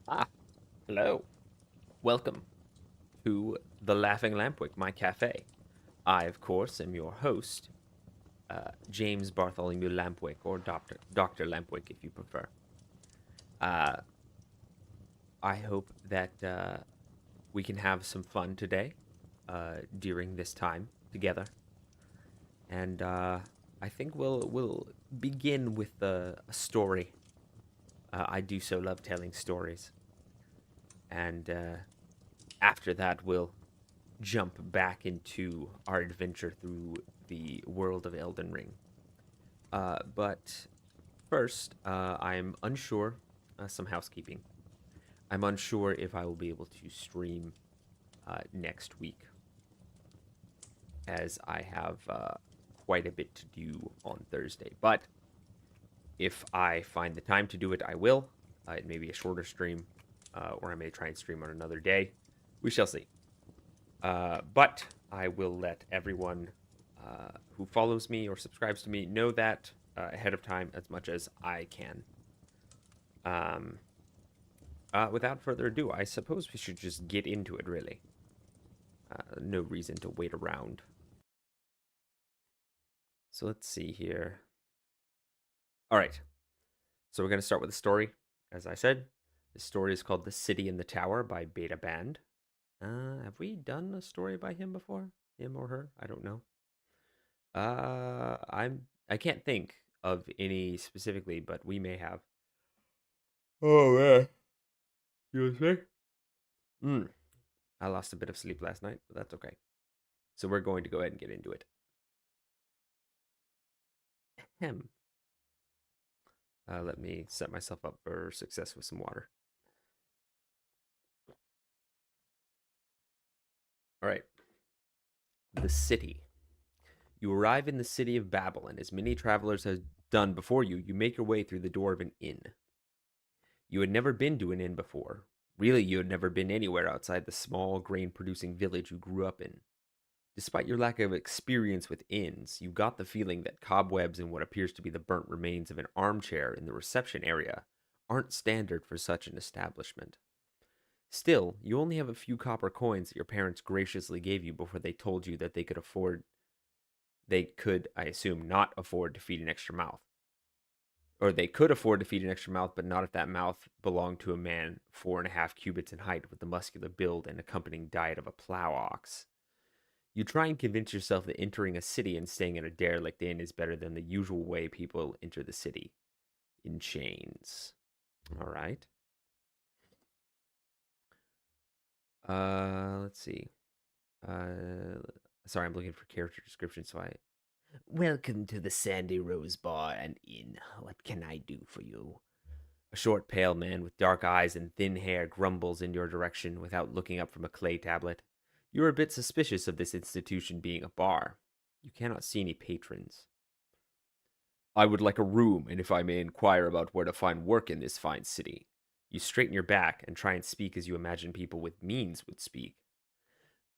Ah, hello. Welcome to the Laughing Lampwick, my cafe. I, of course, am your host, James Bartholomew Lampwick, or Dr. Lampwick, if you prefer. Uh, I hope that we can have some fun today during this time together. And I think we'll begin with a story. I do so love telling stories. And after that, we'll jump back into our adventure through the world of Elden Ring. But first, I'm unsure, some housekeeping. I'm unsure if I will be able to stream next week, as I have quite a bit to do on Thursday. But if I find the time to do it, I will. It may be a shorter stream, or I may try and stream on another day. We shall see. But I will let everyone who follows me or subscribes to me know that ahead of time as much as I can. Um, without further ado, I suppose we should just get into it, really. No reason to wait around. So let's see here. All right. So we're going to start with a story. As I said, the story is called The City in the Tower by Beta Band. Have we done a story by him before? Him or her? I don't know. I can't think of any specifically, but we may have. Oh man, you okay? Hmm. I lost a bit of sleep last night, but that's okay. So we're going to go ahead and get into it. Hem. Let me set myself up for success with some water. All right. The city. You arrive in the city of Babel, and as many travelers have done before you, you make your way through the door of an inn. You had never been to an inn before. Really, you had never been anywhere outside the small grain producing village you grew up in. Despite your lack of experience with inns, you got the feeling that cobwebs and what appears to be the burnt remains of an armchair in the reception area aren't standard for such an establishment. Still, you only have a few copper coins that your parents graciously gave you before they told you that they could, I assume, not afford to feed an extra mouth. Or they could afford to feed an extra mouth, but not if that mouth belonged to a man 4.5 cubits in height with the muscular build and accompanying diet of a plow ox. You try and convince yourself that entering a city and staying in a derelict inn is better than the usual way people enter the city, in chains. All right. Let's see. Uh, sorry, I'm looking for character description, so I. Welcome to the Sandy Rose Bar and Inn. What can I do for you? A short, pale man with dark eyes and thin hair grumbles in your direction without looking up from a clay tablet. You're a bit suspicious of this institution being a bar. You cannot see any patrons. I would like a room, and if I may inquire about where to find work in this fine city. You straighten your back and try and speak as you imagine people with means would speak.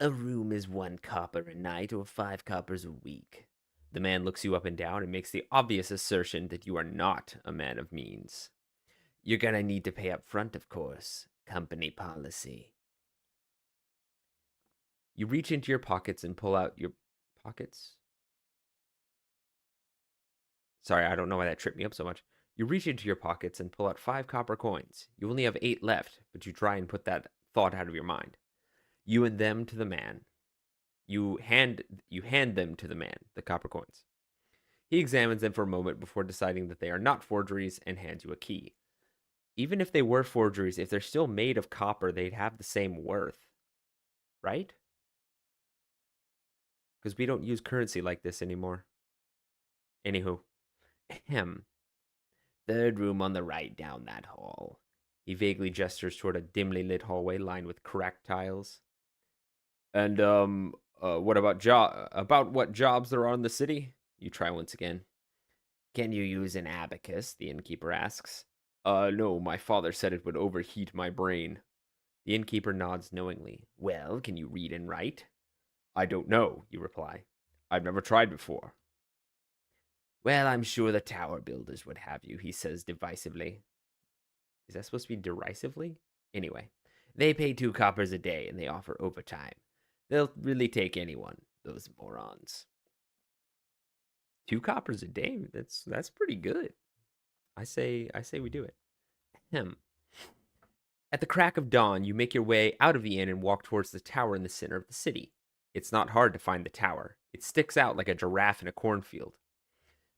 A room is 1 copper a night or 5 coppers a week. The man looks you up and down and makes the obvious assertion that you are not a man of means. You're gonna need to pay up front, of course. Company policy. You reach into your pockets and pull out your pockets? Sorry, I don't know why that tripped me up so much. You reach into your pockets and pull out 5 copper coins. You only have 8 left, but you try and put that thought out of your mind. You and them to the man. You hand them to the man, the copper coins. He examines them for a moment before deciding that they are not forgeries and hands you a key. Even if they were forgeries, if they're still made of copper, they'd have the same worth, right? Because we don't use currency like this anymore. Anywho, ahem. Third room on the right down that hall. He vaguely gestures toward a dimly lit hallway lined with cracked tiles. And what about what jobs there are in the city? You try once again. Can you use an abacus? The innkeeper asks. No, my father said it would overheat my brain. The innkeeper nods knowingly. Well, can you read and write? I don't know, you reply. I've never tried before. Well, I'm sure the tower builders would have you, he says divisively. Is that supposed to be derisively? Anyway, they pay 2 coppers a day and they offer overtime. They'll really take anyone, those morons. 2 coppers a day? That's pretty good. I say we do it. Ahem. At the crack of dawn, you make your way out of the inn and walk towards the tower in the center of the city. It's not hard to find the tower. It sticks out like a giraffe in a cornfield.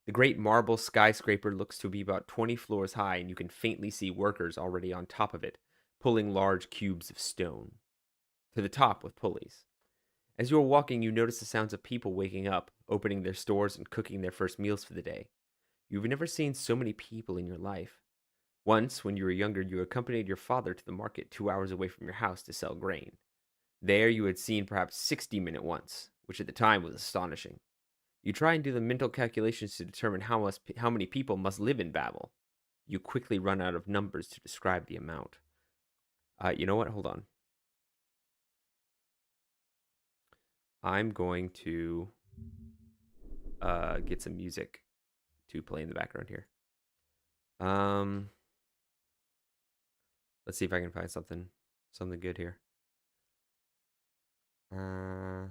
The great marble skyscraper looks to be about 20 floors high, and you can faintly see workers already on top of it, pulling large cubes of stone to the top with pulleys. As you are walking, you notice the sounds of people waking up, opening their stores, and cooking their first meals for the day. You've never seen so many people in your life. Once, when you were younger, you accompanied your father to the market 2 hours away from your house to sell grain. There you had seen perhaps 60 men at once, which at the time was astonishing. You try and do the mental calculations to determine how many people must live in Babel. You quickly run out of numbers to describe the amount. You know what? Hold on. I'm going to get some music to play in the background here. Let's see if I can find something good here. I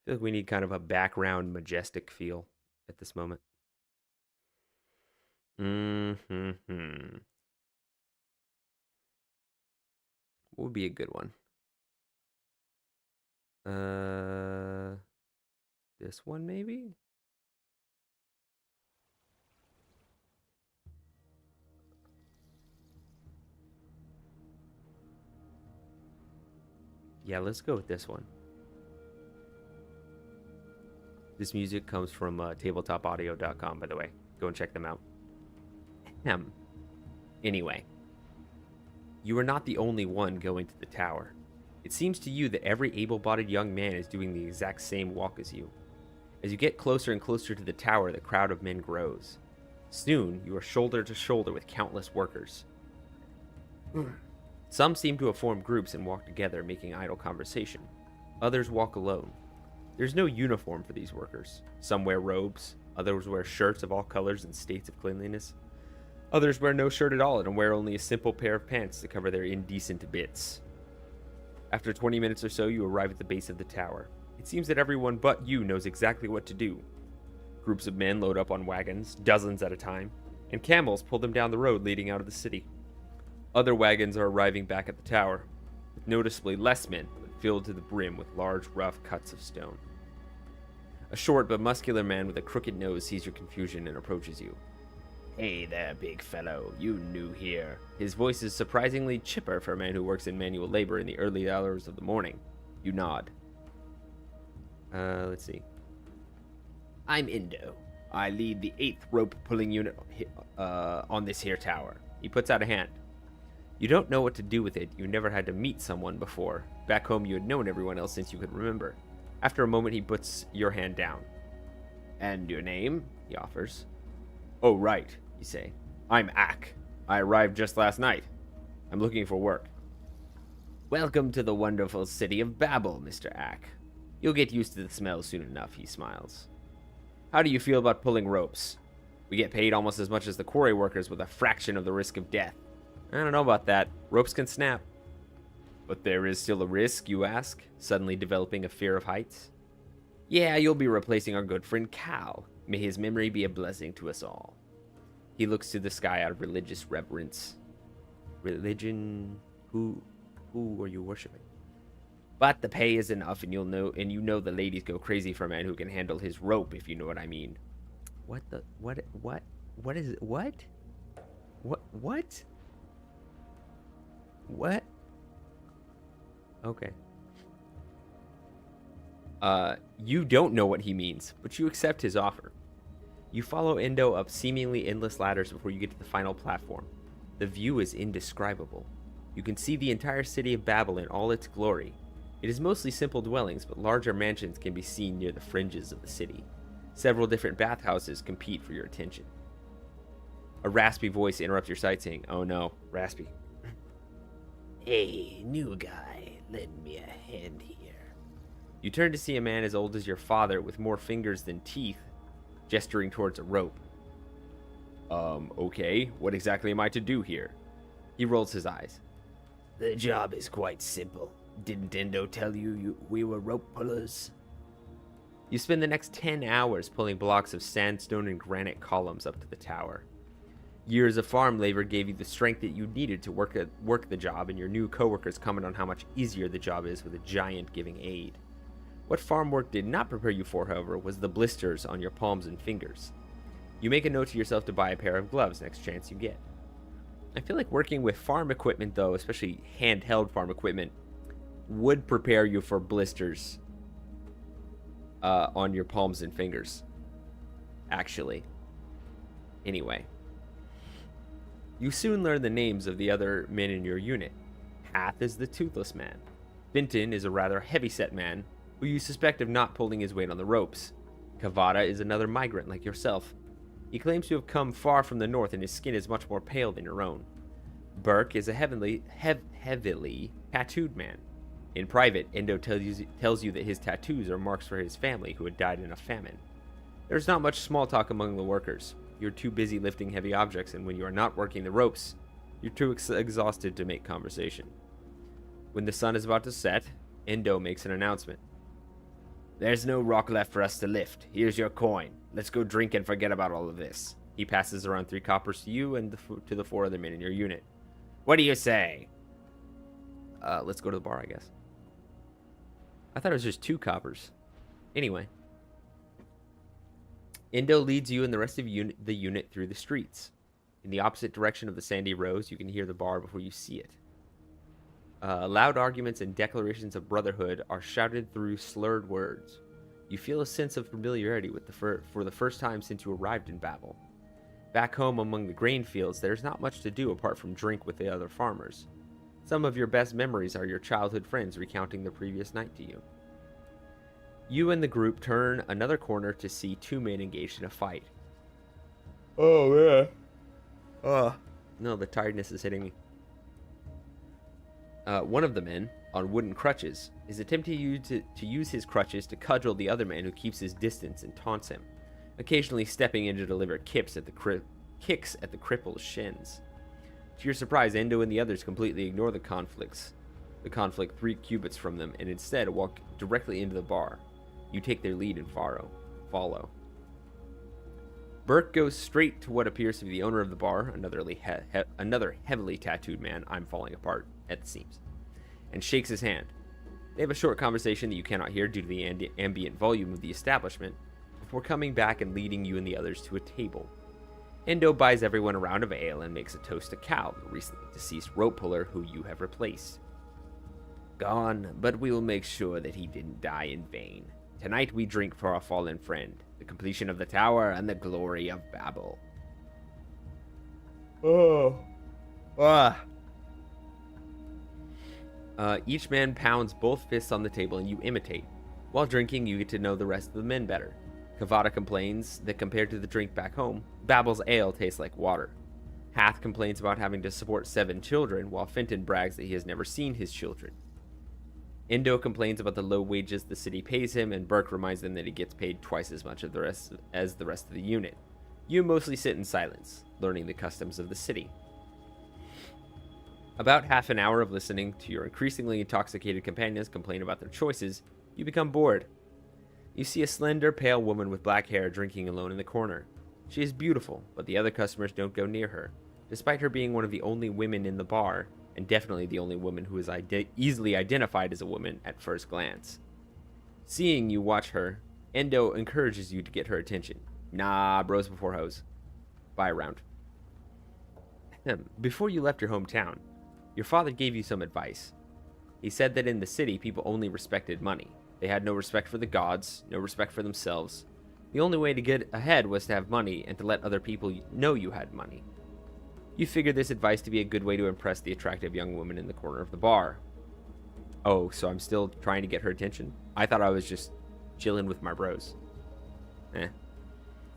feel like we need kind of a background majestic feel at this moment. What would be a good one? This one maybe? Yeah, let's go with this one. This music comes from tabletopaudio.com, by the way. Go and check them out. Anyway, you are not the only one going to the tower. It seems to you that every able-bodied young man is doing the exact same walk as you. As you get closer and closer to the tower, the crowd of men grows. Soon, you are shoulder to shoulder with countless workers. Some seem to have formed groups and walk together, making idle conversation. Others walk alone. There's no uniform for these workers. Some wear robes, others wear shirts of all colors and states of cleanliness. Others wear no shirt at all and wear only a simple pair of pants to cover their indecent bits. After 20 minutes or so, you arrive at the base of the tower. It seems that everyone but you knows exactly what to do. Groups of men load up on wagons, dozens at a time, and camels pull them down the road leading out of the city. Other wagons are arriving back at the tower, with noticeably less men, but filled to the brim with large, rough cuts of stone. A short but muscular man with a crooked nose sees your confusion and approaches you. "Hey there, big fellow, you new here." His voice is surprisingly chipper for a man who works in manual labor in the early hours of the morning. You nod. Let's see. "I'm Indo. I lead the 8th rope pulling unit on this here tower." He puts out a hand. You don't know what to do with it. You never had to meet someone before. Back home, you had known everyone else since you could remember. After a moment, he puts your hand down. "And your name?" he offers. "Oh, right," you say. "I'm Ak. I arrived just last night. I'm looking for work." "Welcome to the wonderful city of Babel, Mr. Ak. You'll get used to the smell soon enough," he smiles. "How do you feel about pulling ropes? We get paid almost as much as the quarry workers with a fraction of the risk of death." "I don't know about that. Ropes can snap." "But there is still a risk," you ask, suddenly developing a fear of heights. "Yeah, you'll be replacing our good friend Cal. May his memory be a blessing to us all." He looks to the sky out of religious reverence. "Religion? Who are you worshiping?" "But the pay is enough, and you know the ladies go crazy for a man who can handle his rope, if you know what I mean." What is it? What? Okay. You don't know what he means, but you accept his offer. You follow Indo up seemingly endless ladders before you get to the final platform. The view is indescribable. You can see the entire city of Babel in all its glory. It is mostly simple dwellings, but larger mansions can be seen near the fringes of the city. Several different bathhouses compete for your attention. A raspy voice interrupts your sightseeing. Oh no, raspy. "Hey, new guy, lend me a hand here." You turn to see a man as old as your father with more fingers than teeth, gesturing towards a rope. Okay, what exactly am I to do here? He rolls his eyes. The job is quite simple. Didn't Endo tell you we were rope pullers? You spend the next 10 hours pulling blocks of sandstone and granite columns up to the tower. Years of farm labor gave you the strength that you needed to work the job, and your new coworkers comment on how much easier the job is with a giant giving aid. What farm work did not prepare you for, however, was the blisters on your palms and fingers. You make a note to yourself to buy a pair of gloves next chance you get. I feel like working with farm equipment, though, especially handheld farm equipment, would prepare you for blisters on your palms and fingers. Actually. Anyway. You soon learn the names of the other men in your unit. Hath is the Toothless Man. Vinton is a rather heavy-set man who you suspect of not pulling his weight on the ropes. Kavada is another migrant like yourself. He claims to have come far from the north, and his skin is much more pale than your own. Burke is a heavily tattooed man. In private, Endo tells you that his tattoos are marks for his family who had died in a famine. There's not much small talk among the workers. You're too busy lifting heavy objects, and when you are not working the ropes, you're too exhausted to make conversation. When the sun is about to set, Endo makes an announcement. There's no rock left for us to lift. Here's your coin. Let's go drink and forget about all of this. He passes around 3 coppers to you and to the 4 other men in your unit. What do you say? Let's go to the bar, I guess. I thought it was just 2 coppers. Anyway. Endo leads you and the rest of the unit through the streets. In the opposite direction of the sandy rows, you can hear the bar before you see it. Loud arguments and declarations of brotherhood are shouted through slurred words. You feel a sense of familiarity with for the first time since you arrived in Babel. Back home among the grain fields, there's not much to do apart from drink with the other farmers. Some of your best memories are your childhood friends recounting the previous night to you. You and the group turn another corner to see 2 men engaged in a fight. Oh, yeah. No, the tiredness is hitting me. One of the men, on wooden crutches, is attempting to use his crutches to cudgel the other man who keeps his distance and taunts him, occasionally stepping in to deliver kicks at the cripple's shins. To your surprise, Endo and the others completely ignore the conflict 3 cubits from them, and instead walk directly into the bar. You take their lead and follow. Burke goes straight to what appears to be the owner of the bar, another heavily tattooed man. I'm falling apart at the seams, and shakes his hand. They have a short conversation that you cannot hear due to the ambient volume of the establishment, before coming back and leading you and the others to a table. Endo buys everyone a round of ale and makes a toast to Cal, the recently deceased rope puller who you have replaced. Gone, but we will make sure that he didn't die in vain. Tonight we drink for our fallen friend, the completion of the tower, and the glory of Babel. Each man pounds both fists on the table and you imitate. While drinking, you get to know the rest of the men better. Kavada complains that compared to the drink back home, Babel's ale tastes like water. Hath complains about having to support 7 children, while Fenton brags that he has never seen his children. Endo complains about the low wages the city pays him, and Burke reminds them that he gets paid twice as much as the rest of the unit. You mostly sit in silence, learning the customs of the city. About half an hour of listening to your increasingly intoxicated companions complain about their choices, you become bored. You see a slender, pale woman with black hair drinking alone in the corner. She is beautiful, but the other customers don't go near her, despite her being one of the only women in the bar, and definitely the only woman who is easily identified as a woman at first glance. Seeing you watch her, Endo encourages you to get her attention. Nah, bros before hoes. Buy a round. Before you left your hometown, your father gave you some advice. He said that in the city, people only respected money. They had no respect for the gods, no respect for themselves. The only way to get ahead was to have money and to let other people know you had money. You figured this advice to be a good way to impress the attractive young woman in the corner of the bar. Oh, so I'm still trying to get her attention? I thought I was just chilling with my bros.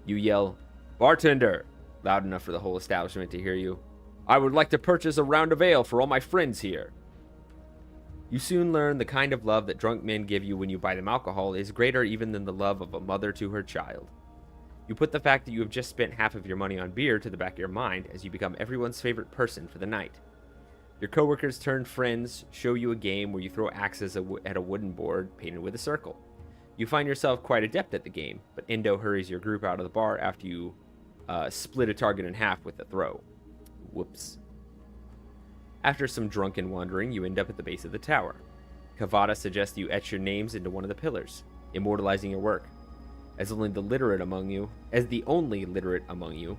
You yell, "Bartender!" loud enough for the whole establishment to hear you. "I would like to purchase a round of ale for all my friends here." You soon learn the kind of love that drunk men give you when you buy them alcohol is greater even than the love of a mother to her child. You put the fact that you have just spent half of your money on beer to the back of your mind as you become everyone's favorite person for the night. Your coworkers turned friends show you a game where you throw axes at a wooden board painted with a circle. You find yourself quite adept at the game, but Indo hurries your group out of the bar after you split a target in half with a throw. Whoops. After some drunken wandering, you end up at the base of the tower. Kavada suggests you etch your names into one of the pillars, immortalizing your work. As the only literate among you,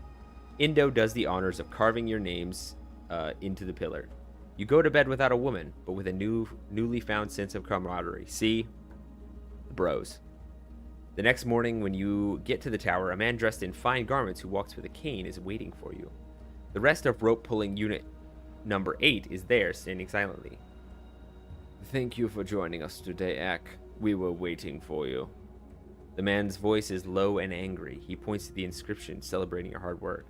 Indo does the honors of carving your names into the pillar. You go to bed without a woman, but with a newly found sense of camaraderie. See? The bros. The next morning, when you get to the tower, a man dressed in fine garments who walks with a cane is waiting for you. The rest of rope-pulling unit number 8 is there, standing silently. Thank you for joining us today, Ak. We were waiting for you. The man's voice is low and angry. He points to the inscription celebrating your hard work.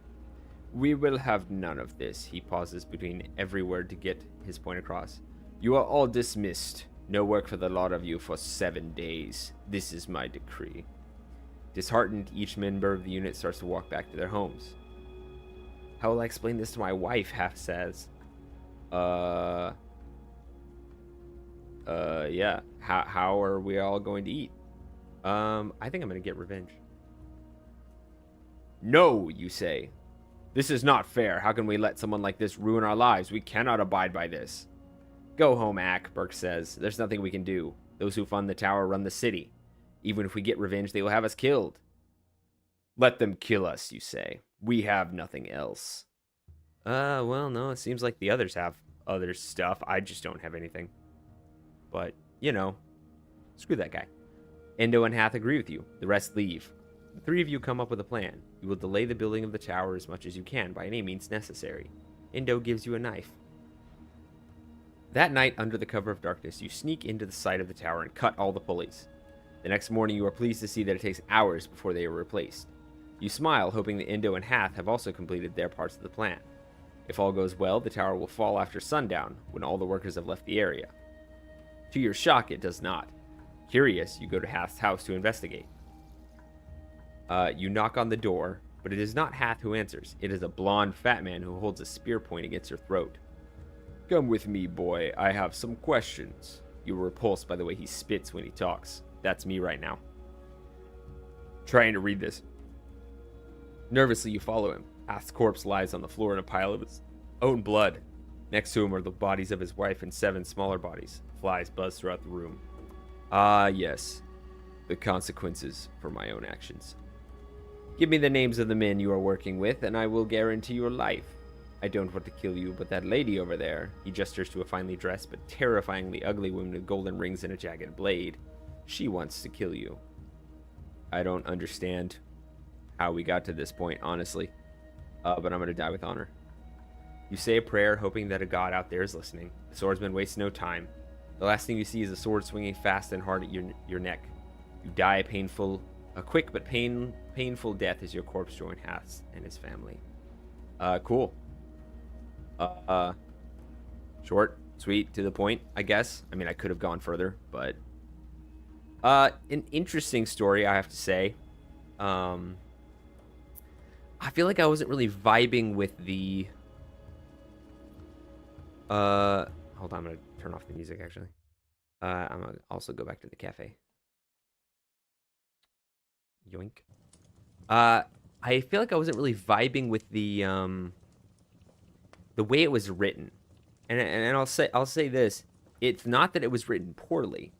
We will have none of this. He pauses between every word to get his point across. You are all dismissed. No work for the lot of you for 7 days. This is my decree. Disheartened, each member of the unit starts to walk back to their homes. How will I explain this to my wife? Half says. Yeah. How are we all going to eat? I think I'm going to get revenge. No, you say. This is not fair. How can we let someone like this ruin our lives? We cannot abide by this. Go home, Ak, Burke says. There's nothing we can do. Those who fund the tower run the city. Even if we get revenge, they will have us killed. Let them kill us, you say. We have nothing else. Well, no, it seems like the others have other stuff. I just don't have anything. But, you know, screw that guy. Endo and Hath agree with you. The rest leave. The 3 of you come up with a plan. You will delay the building of the tower as much as you can by any means necessary. Endo gives you a knife. That night, under the cover of darkness, you sneak into the side of the tower and cut all the pulleys. The next morning, you are pleased to see that it takes hours before they are replaced. You smile, hoping that Endo and Hath have also completed their parts of the plan. If all goes well, the tower will fall after sundown, when all the workers have left the area. To your shock, it does not. Curious, you go to Hath's house to investigate. You knock on the door, but it is not Hath who answers. It is a blonde, fat man who holds a spear point against her throat. Come with me, boy. I have some questions. You are repulsed by the way he spits when he talks. That's me right now. Trying to read this. Nervously, you follow him. Hath's corpse lies on the floor in a pile of his own blood. Next to him are the bodies of his wife and 7 smaller bodies. Flies buzz throughout the room. Ah, yes. The consequences for my own actions. Give me the names of the men you are working with, and I will guarantee your life. I don't want to kill you, but that lady over there, he gestures to a finely dressed but terrifyingly ugly woman with golden rings and a jagged blade. She wants to kill you. I don't understand how we got to this point, honestly. But I'm going to die with honor. You say a prayer, hoping that a god out there is listening. The swordsman wastes no time. The last thing you see is a sword swinging fast and hard at your neck. You die a quick but painful death as your corpse joins Hath's and his family. Cool. Short, sweet, to the point, I guess. I mean, I could have gone further, but an interesting story, I have to say. I feel like I wasn't really vibing with the hold on, I'm gonna turn off the music actually. I'm gonna also go back to the cafe. Yoink. I feel like I wasn't really vibing with the way it was written. And I'll say this. It's not that it was written poorly.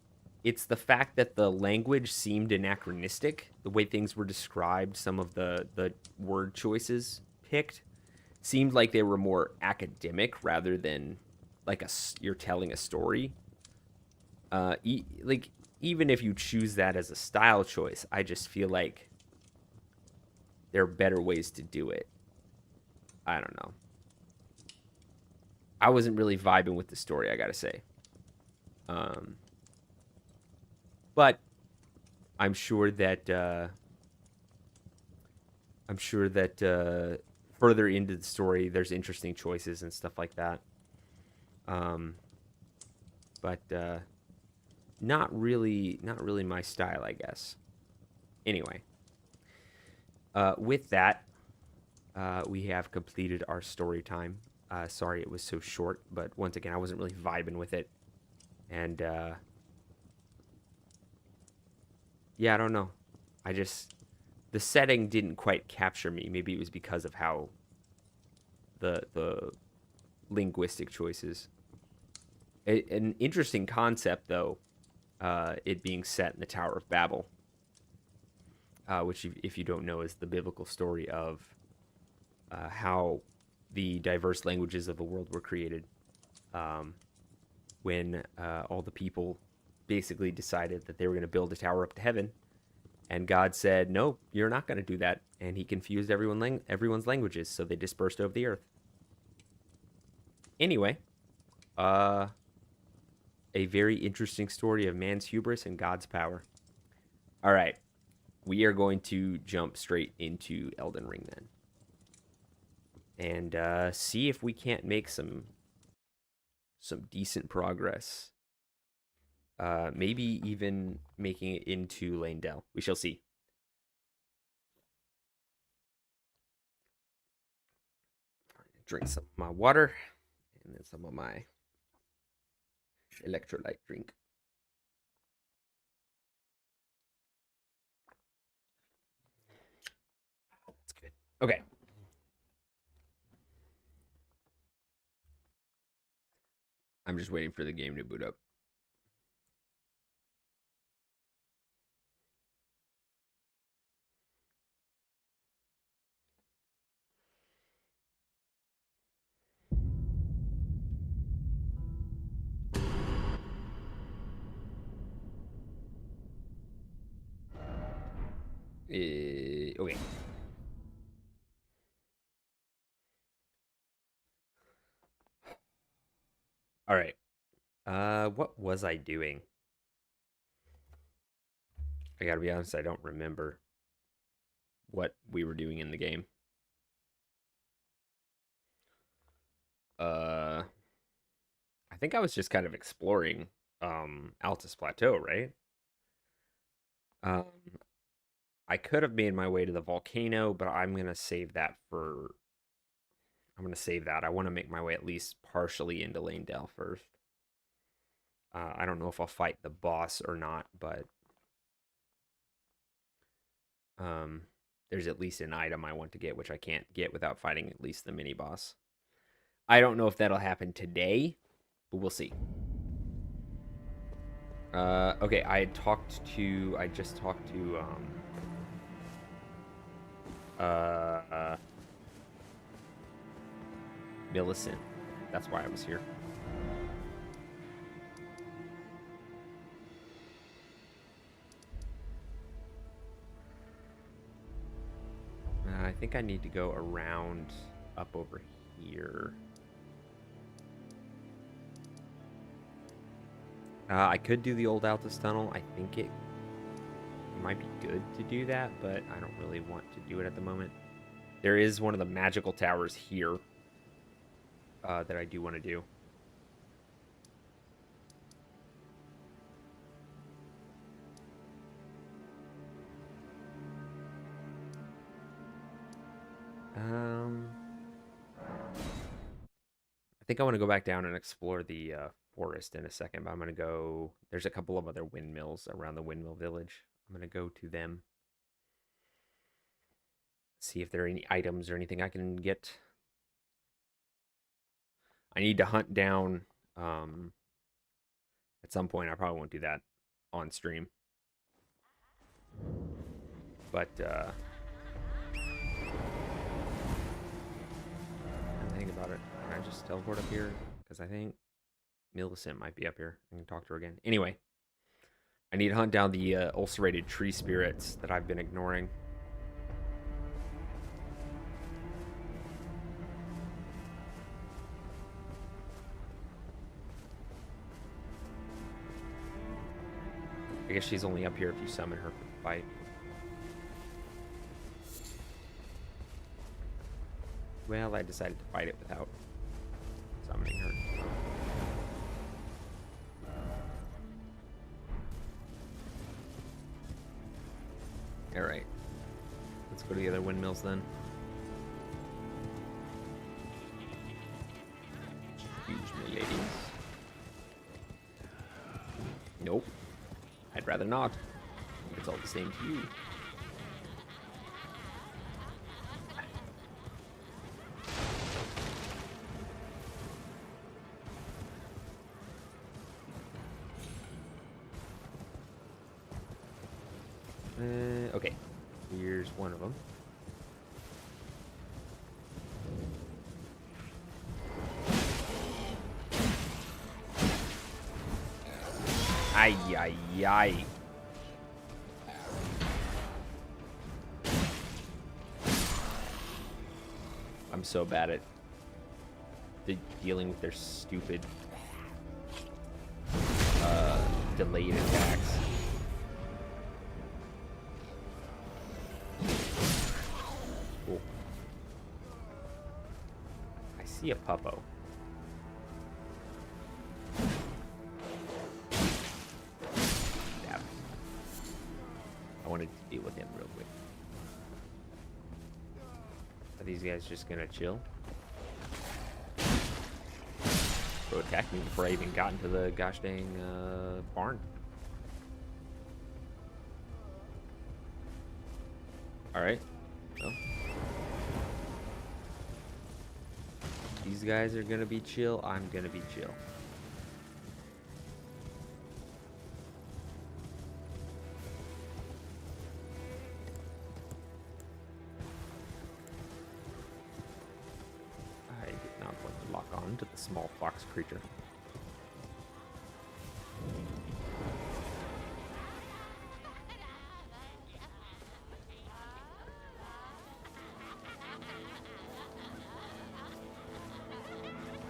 It's the fact that the language seemed anachronistic. The way things were described, some of the word choices picked seemed like they were more academic rather than like you're telling a story. Like even if you choose that as a style choice, I just feel like there are better ways to do it. I don't know. I wasn't really vibing with the story, I gotta say. But I'm sure that further into the story, there's interesting choices and stuff like that. But not really my style, I guess. Anyway, With that, we have completed our story time. Sorry it was so short, but once again, I wasn't really vibing with it. And, yeah, I don't know. The setting didn't quite capture me. Maybe it was because of how the linguistic choices. An interesting concept, though, it being set in the Tower of Babel, which, if you don't know, is the biblical story of how the diverse languages of the world were created when all the people basically decided that they were going to build a tower up to heaven. And God said, no, you're not going to do that. And he confused everyone's languages, so they dispersed over the earth. Anyway, a very interesting story of man's hubris and God's power. All right, we are going to jump straight into Elden Ring then. And see if we can't make some decent progress. Maybe even making it into Leyndell. We shall see. Drink some of my water and then some of my electrolyte drink. That's good. Okay. I'm just waiting for the game to boot up. Okay. All right. What was I doing? I gotta be honest, I don't remember what we were doing in the game. I think I was just kind of exploring Altus Plateau, right? Um, I could have made my way to the volcano, but I'm gonna save that for. I'm gonna save that. I want to make my way at least partially into Leyndell first. I don't know if I'll fight the boss or not, but there's at least an item I want to get, which I can't get without fighting at least the mini boss. I don't know if that'll happen today, but we'll see. Okay, I just talked to Millicent. That's why I was here. I think I need to go around up over here. I could do the old Altus tunnel. I think it might be good to do that, but I don't really want to do it at the moment. There is one of the magical towers here that I do want to do. I think I want to go back down and explore the forest in a second, but I'm going to go... There's a couple of other windmills around the windmill village. I'm going to go to them. See if there are any items or anything I can get. I need to hunt down... at some point, I probably won't do that on stream. But, think about it. Can I just teleport up here? Because I think Millicent might be up here. I can talk to her again. Anyway, I need to hunt down the ulcerated tree spirits that I've been ignoring. I guess she's only up here if you summon her for the fight. Well, I decided to fight it without summoning her. Alright. Let's go to the other windmills then. Excuse me, ladies. Nope. I'd rather not. It's all the same to you. Okay. Here's one of them. Ay, ay, ay. I'm so bad at dealing with their stupid delayed attacks. Cool. I see a puppo. I wanted to deal with him real quick. Are these guys just gonna chill? Bro attacked me before I even got into the gosh dang barn. Alright. Well. These guys are gonna be chill. I'm gonna be chill. To the small fox creature.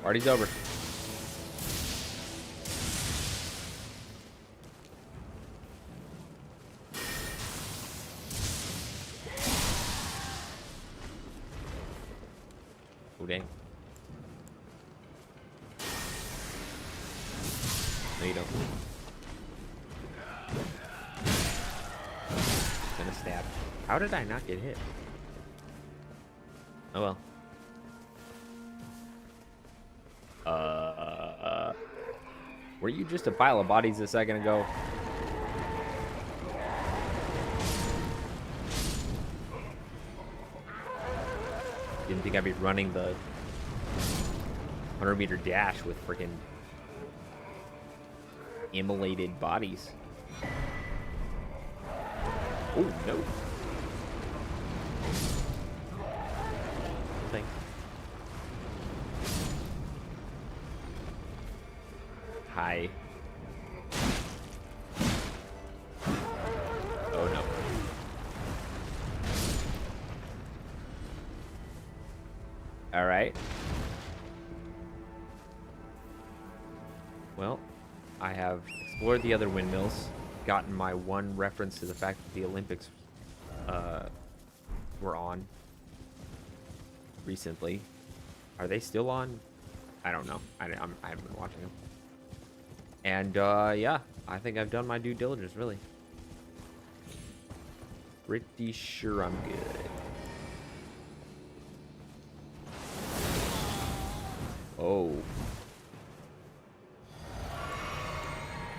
Party's over. Oh dang. No, you don't. Gonna stab. How did I not get hit? Oh well. Were you just a pile of bodies a second ago? Didn't think I'd be running the 100-meter dash with freaking immolated bodies. Oh no. Thanks. Hi. Oh no. All right. Well, I have explored the other windmills, gotten my one reference to the fact that the Olympics were on recently. Are they still on? I don't know. I haven't been watching them. And yeah, I think I've done my due diligence, really. Pretty sure I'm good. Oh.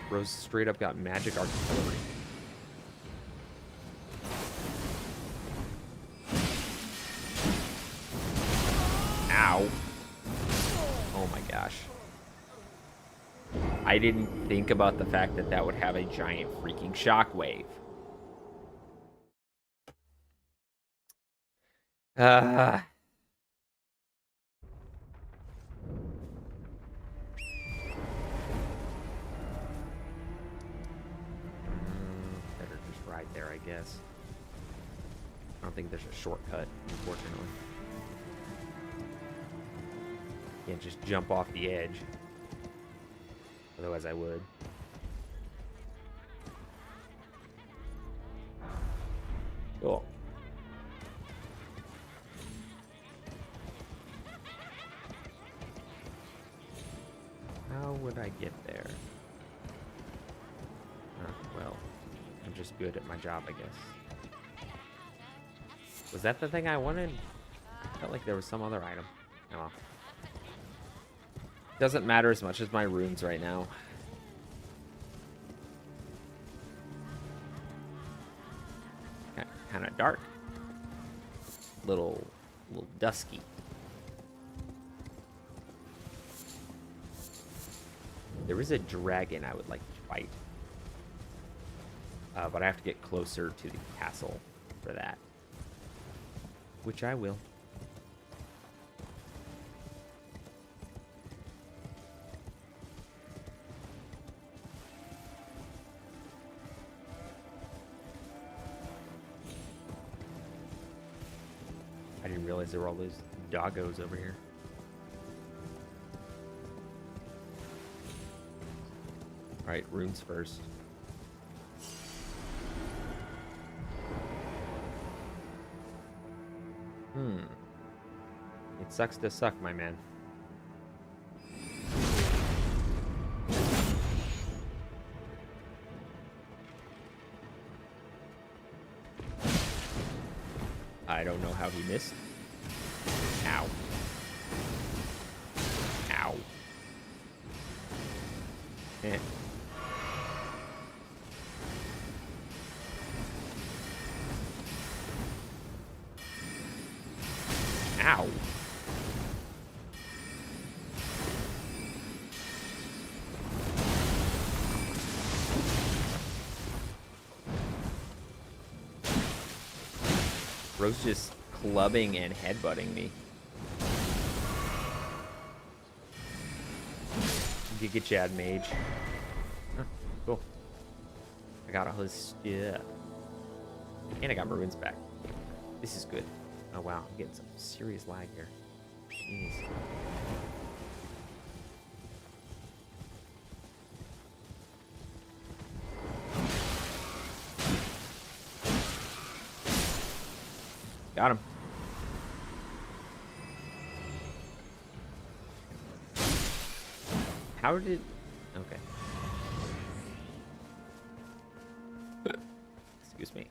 Rose straight up got magic artillery. Ow. Oh my gosh. I didn't think about the fact that that would have a giant freaking shockwave. Better just ride there, I guess. I don't think there's a shortcut, unfortunately. Can't just jump off the edge. Otherwise I would. Cool. How would I get there? Well, I'm just good at my job, I guess. Was that the thing I wanted? I felt like there was some other item. Oh well. Doesn't matter as much as my runes right now. Kind of dark. Little dusky. There is a dragon I would like to fight. But I have to get closer to the castle for that. Which I will. I didn't realize there were all those doggos over here. Alright, runes first. It sucks to suck, my man. I don't know how he missed. Ow. Ow. Eh. Ow. Bro's just clubbing and headbutting me. You get you, mage. Huh, cool. I got all his stuff. And I got my runes back. This is good. Oh wow, I'm getting some serious lag here. Jeez. Got him. How did... Okay. Excuse me.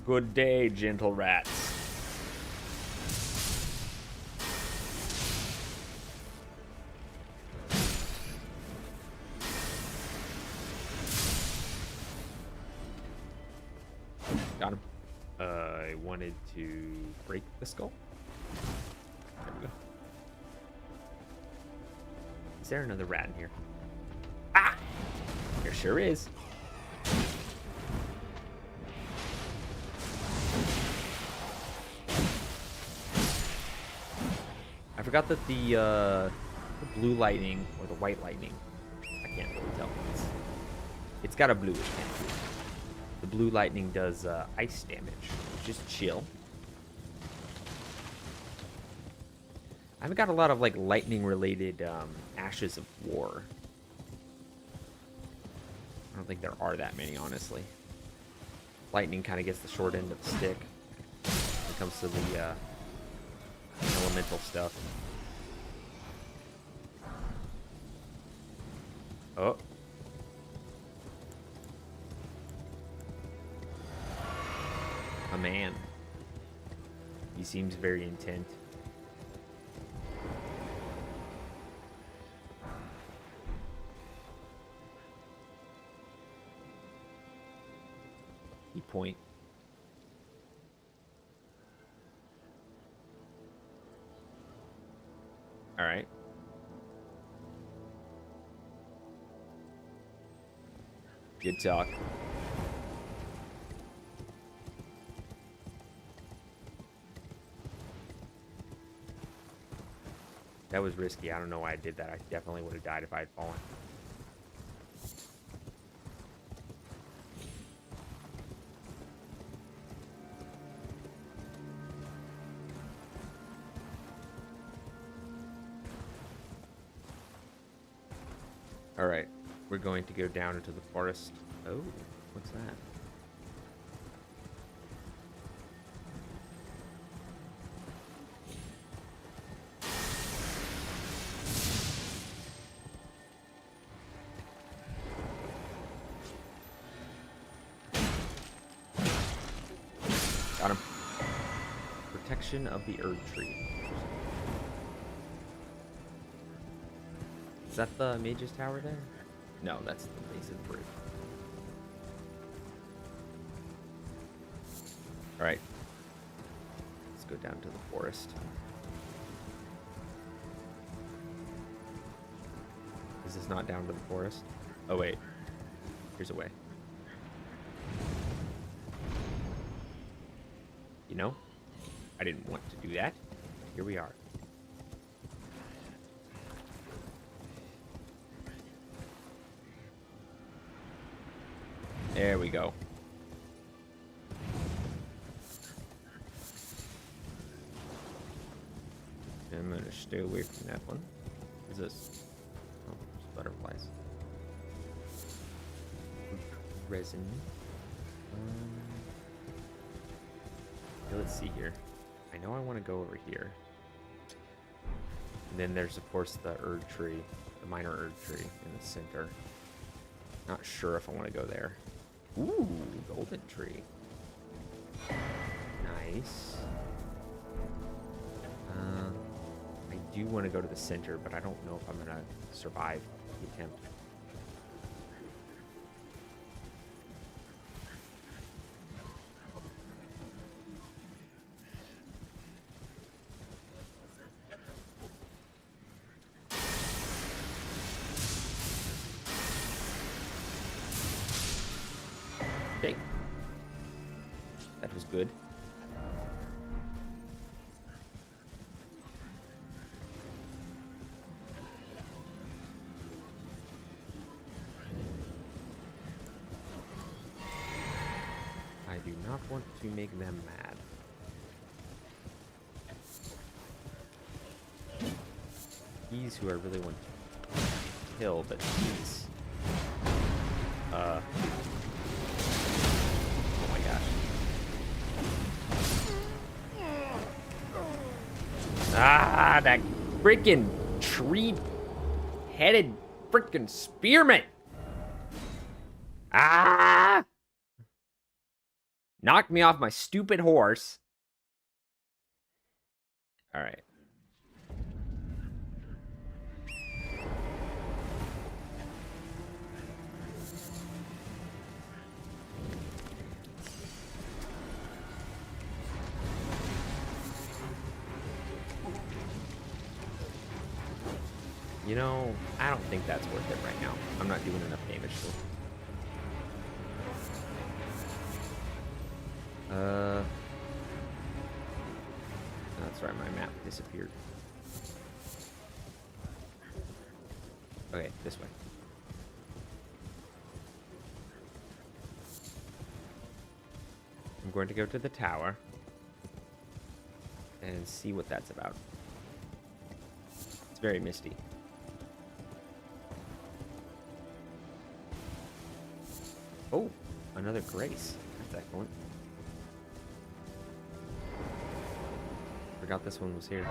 Good day, gentle rats. Got him. I wanted to break the skull. There we go. Is there another rat in here? Ah! There sure is. I forgot that the blue lightning or the white lightning, I can't really tell. It's got a bluish tint to it. The blue lightning does ice damage, which is chill. I haven't got a lot of like lightning related ashes of war. I don't think there are that many, honestly. Lightning kind of gets the short end of the stick when it comes to the elemental stuff. Oh. A man. He seems very intent. Key point. All right. Good talk. That was risky. I don't know why I did that. I definitely would have died if I had fallen. All right, we're going to go down into the forest. Oh, what's that? Protection of the Erd Tree. Is that the Mage's Tower there? No, that's the base of the bridge. Alright. Let's go down to the forest. Is this not down to the forest? Oh, wait. Here's a way. You know, I didn't want to do that. Here we are. There we go. I'm going to stay away from that one. What is this? Oh, there's butterflies. Resin. Okay, let's see here. I know I want to go over here. And then there's, of course, the Erd Tree. The minor Erd Tree in the center. Not sure if I want to go there. Ooh, golden tree. Nice. I do want to go to the center, but I don't know if I'm going to survive the attempt. Okay. That was good. I do not want to make them mad. He's who I really want to kill, but he's... Oh my gosh. Ah, that freaking tree-headed freaking spearman! Ah! Knocked me off my stupid horse. All right. You know, I don't think that's worth it right now. I'm not doing enough damage to it. That's right, my map disappeared. Okay, this way. I'm going to go to the tower and see what that's about. It's very misty. Oh, another grace. That's excellent. Forgot this one was here.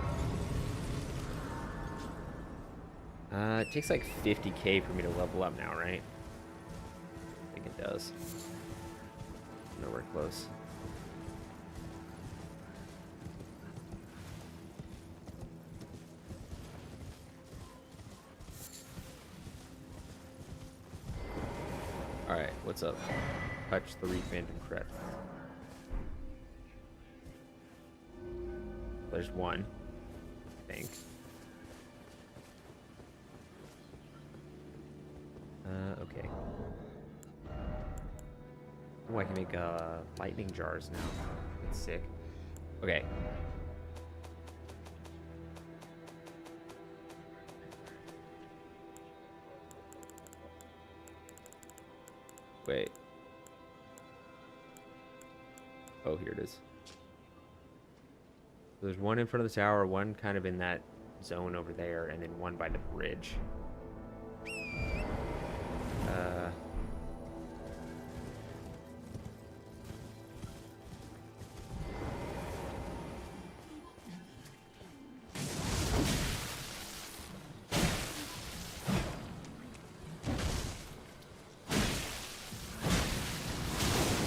It takes like 50k for me to level up now, right? I think it does. Nowhere close. Alright, what's up? Touch the Reef Phantom Crest. There's one, I think. Okay. Oh, I can make lightning jars now. That's sick. Okay. Wait. Oh, here it is. There's one in front of the tower, one kind of in that zone over there, and then one by the bridge.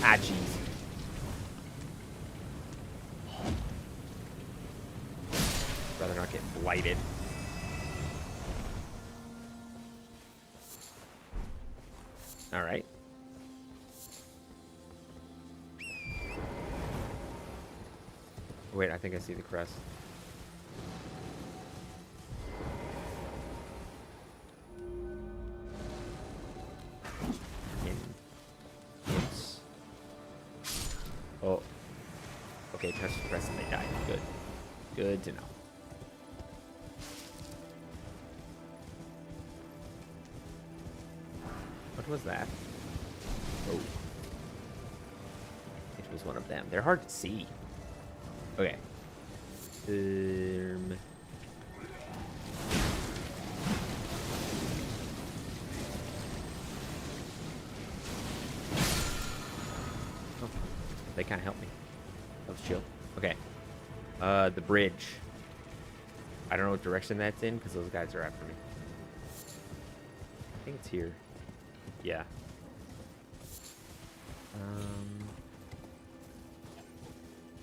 Ah, jeez. lighted. All right. Wait, I think I see the crest. Hints. Oh. Okay, touch the crest and they die. Good. Good to know. What was that? Oh. It was one of them. They're hard to see. Okay. Oh, they kind of helped me. That was chill. Okay. The bridge. I don't know what direction that's in because those guys are after me. I think it's here. Yeah.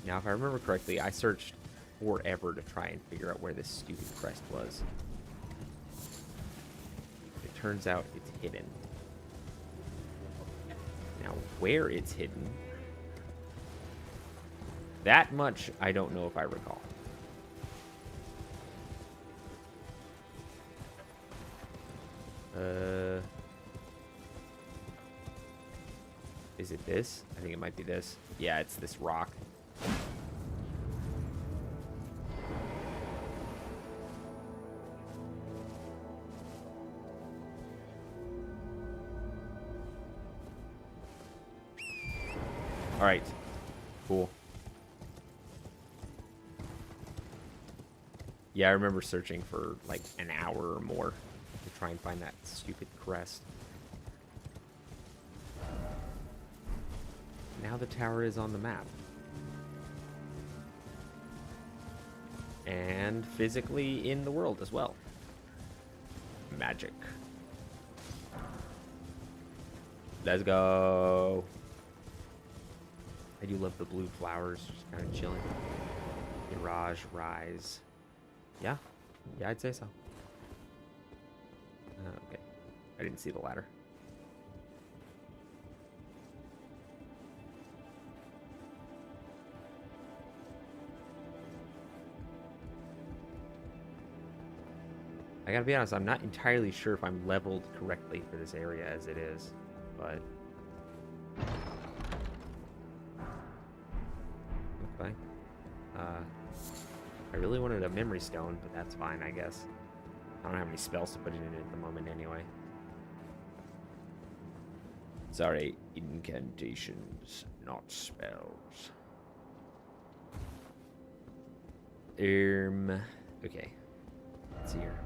Now, if I remember correctly, I searched forever to try and figure out where this stupid crest was. It turns out it's hidden. Now, where it's hidden, that much I don't know if I recall. Is it this? I think it might be this. Yeah, it's this rock. All right. Cool. Yeah, I remember searching for like an hour or more to try and find that stupid crest. Now the tower is on the map. And physically in the world as well. Magic. Let's go. I do love the blue flowers, just kind of chilling. Mirage, rise. Yeah, I'd say so. Okay, I didn't see the ladder. I gotta be honest, I'm not entirely sure if I'm leveled correctly for this area as it is, but... Okay. I really wanted a memory stone, but that's fine, I guess. I don't have any spells to put in it at the moment anyway. Sorry, incantations, not spells. Okay. Let's see here.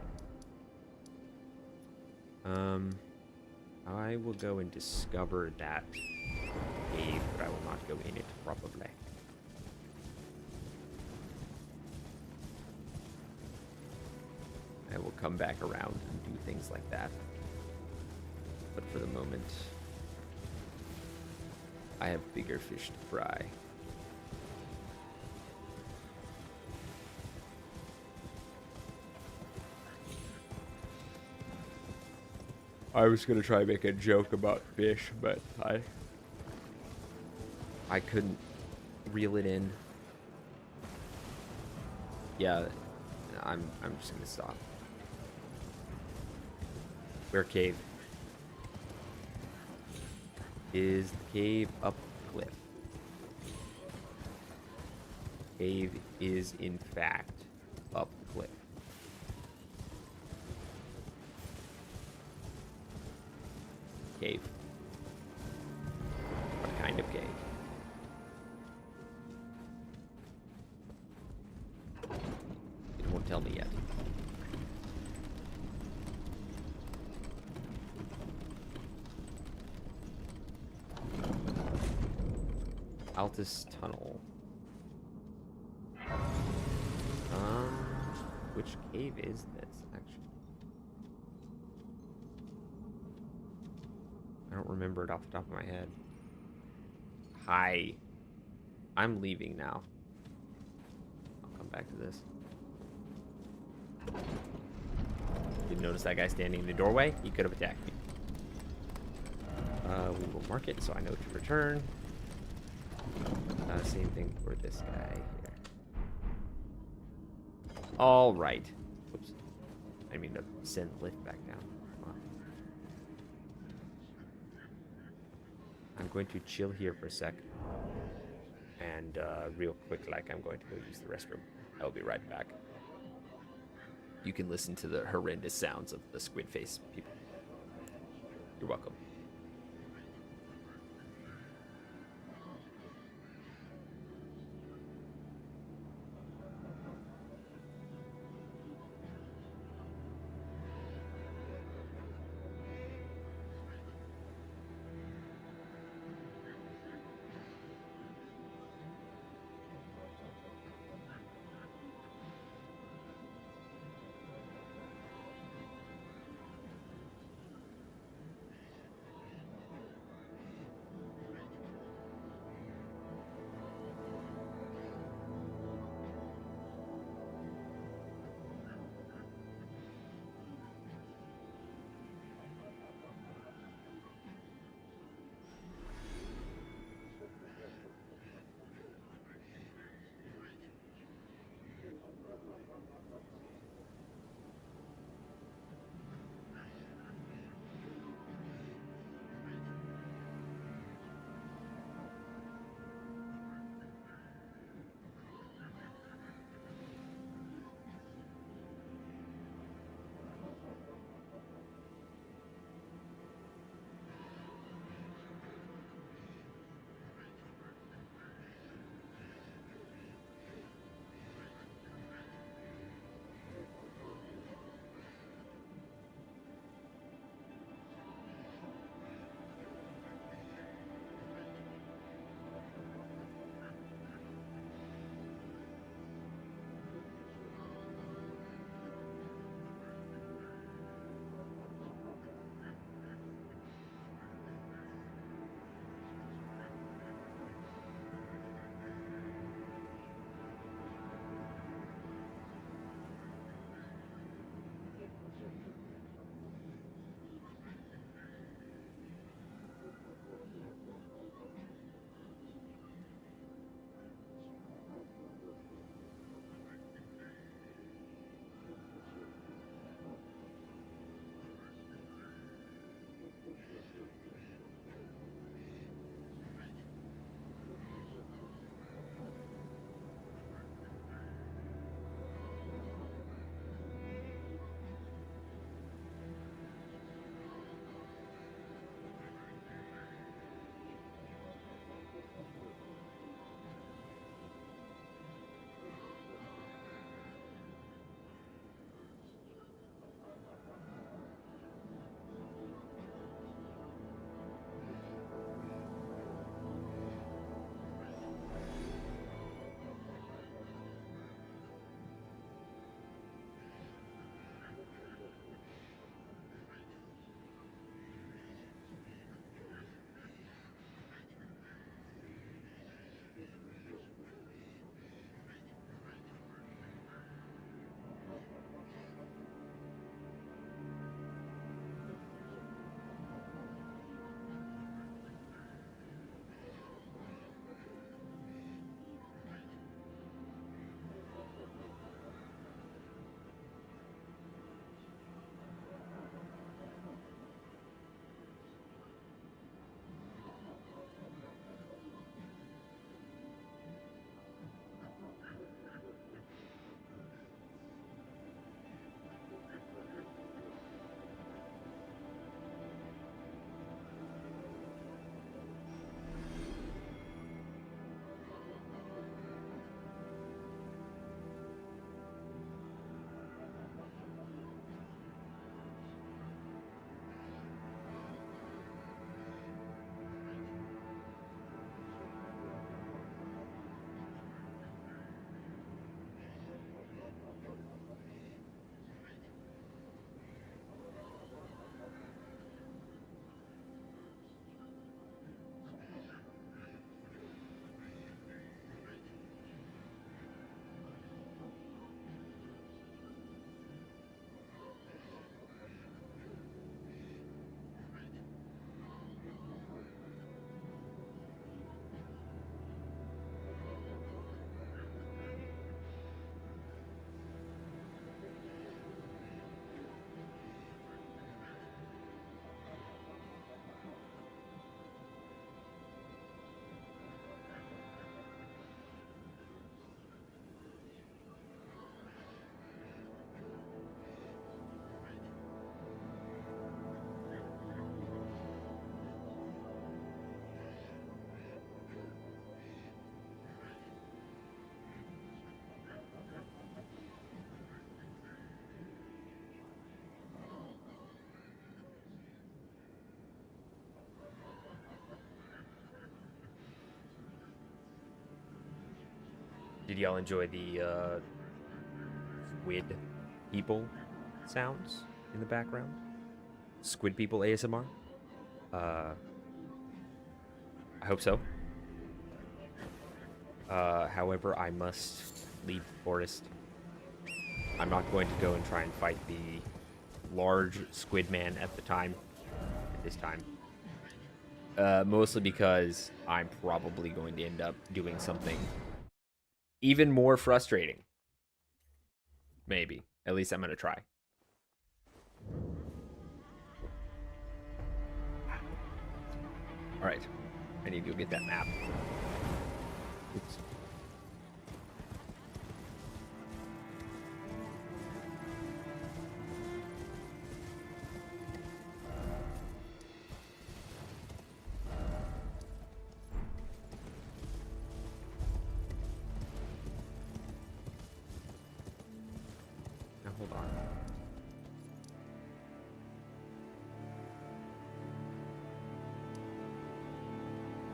I will go and discover that cave, but I will not go in it, probably. I will come back around and do things like that. But for the moment, I have bigger fish to fry. I was gonna try and make a joke about fish, but I couldn't reel it in. Yeah, I'm just gonna stop. Where cave? Is the cave up the cliff? Cave is in fact up the cliff. Cave. What kind of cave? It won't tell me yet. Altus Tunnel. Which cave is this, actually? I don't remember it off the top of my head. Hi. I'm leaving now. I'll come back to this. didn't notice that guy standing in the doorway. He could have attacked me. We will mark it so I know to return. Same thing for this guy here. All right. Whoops. I mean to send lift back down. Wow. I'm going to chill here for a sec. And real quick, like, I'm going to go use the restroom. I'll be right back. You can listen to the horrendous sounds of the squid face people. You're welcome. Did y'all enjoy the squid people sounds in the background? Squid people ASMR? I hope so. However, I must leave the forest. I'm not going to go and try and fight the large squid man at this time. Mostly because I'm probably going to end up doing something even more frustrating. Maybe. At least I'm going to try. Alright. I need to go get that map. Oops. Now hold on.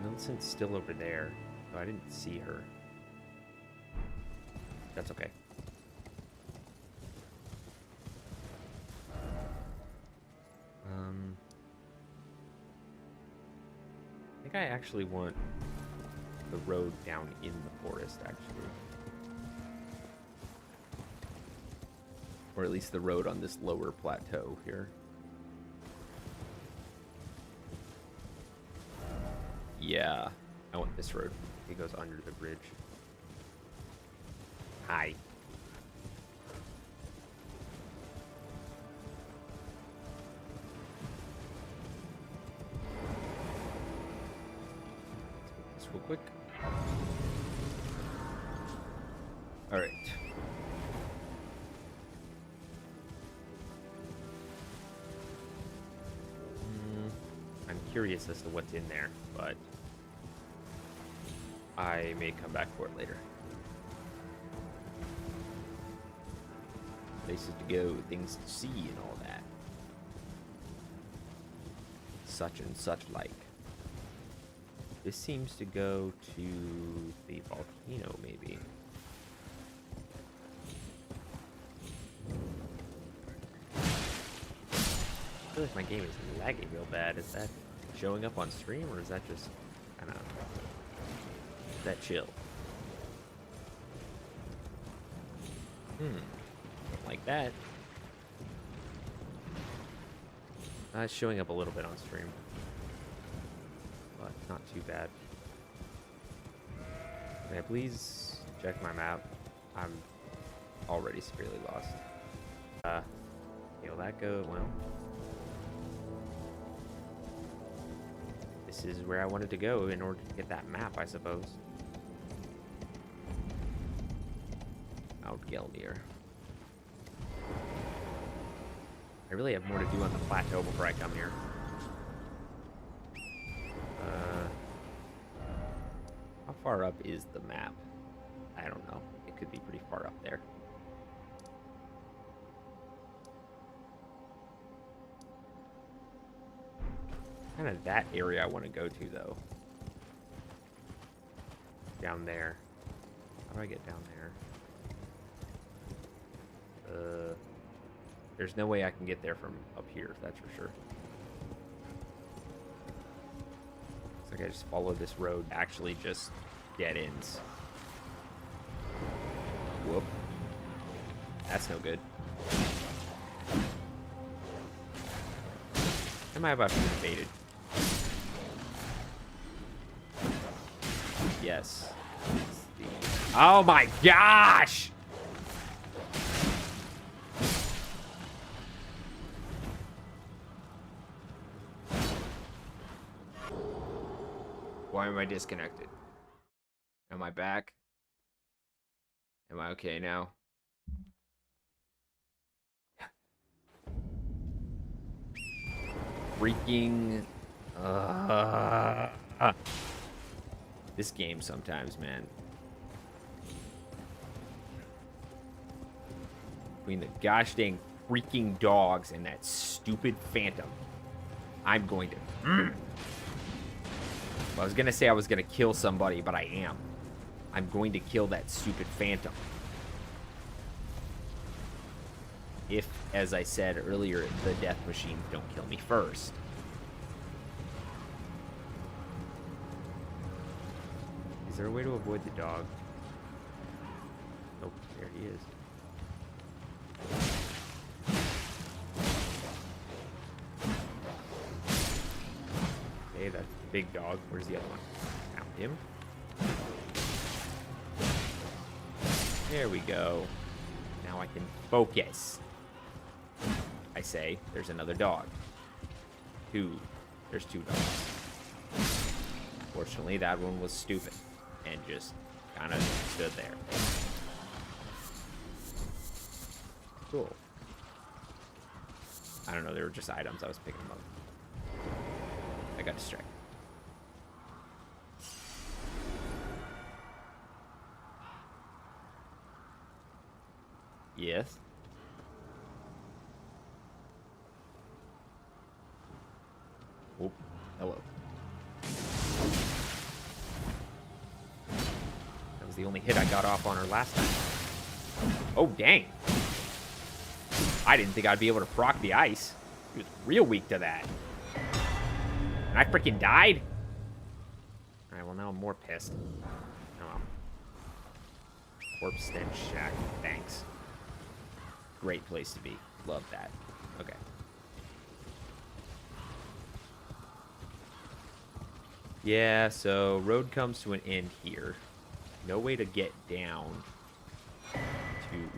Millicent's still over there. Oh, I didn't see her. That's okay. I think I actually want the road down in the forest, actually. Or at least the road on this lower plateau here. Yeah, I want this road. It goes under the bridge. Hi. Let's go quick. All right. I'm curious as to what's in there, but I may come back for it later. Places to go, things to see, and all that. Such and such like. This seems to go to the volcano, maybe. I feel like my game is lagging real bad. Is that showing up on stream, or is that just kind of that chill? Don't like that. It's showing up a little bit on stream, but not too bad. May I please check my map? I'm already severely lost. Will that go? Well, this is where I wanted to go in order to get that map, I suppose. Mount Gelmir. I really have more to do on the plateau before I come here. How far up is the map? I don't know. It could be pretty far up there. Kind of that area I want to go to, though. Down there. How do I get down there? There's no way I can get there from up here, that's for sure. Looks like I just follow this road. Actually, just dead ends. Whoop. That's no good. Am I about to be invaded? Yes. Oh my gosh! Why am I disconnected? Am I back? Am I okay now? Freaking... This game sometimes, man. Between the gosh dang freaking dogs and that stupid phantom, I'm going to... I was gonna say I was gonna kill somebody, but I am. I'm going to kill that stupid phantom. If, as I said earlier, the death machines don't kill me first. Is there a way to avoid the dog? Oh, there he is. Okay, that's the big dog. Where's the other one? Found him. There we go. Now I can focus. I say, there's another dog. There's two dogs. Fortunately, that one was stupid and just kind of stood there. Cool. I don't know, they were just items. I was picking them up. I got distracted. Yes. Oh, hello. That was the only hit I got off on her last time. Oh, dang. I didn't think I'd be able to proc the ice. He was real weak to that. And I freaking died? Alright, well, now I'm more pissed. Oh. Corpse stench shack. Thanks. Great place to be. Love that. Okay. Yeah, so road comes to an end here. No way to get down to...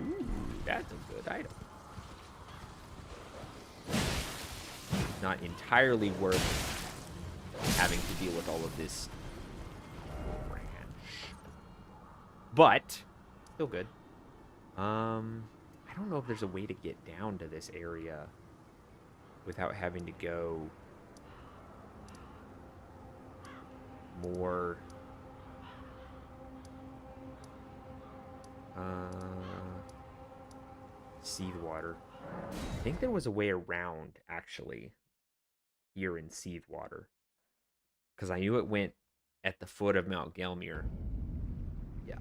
Ooh, that's a good item. Not entirely worth having to deal with all of this ranch. But, still good. I don't know if there's a way to get down to this area without having to go more... Seed water. I think there was a way around, actually, here in Seed water. Because I knew it went at the foot of Mount Gelmir. Yeah.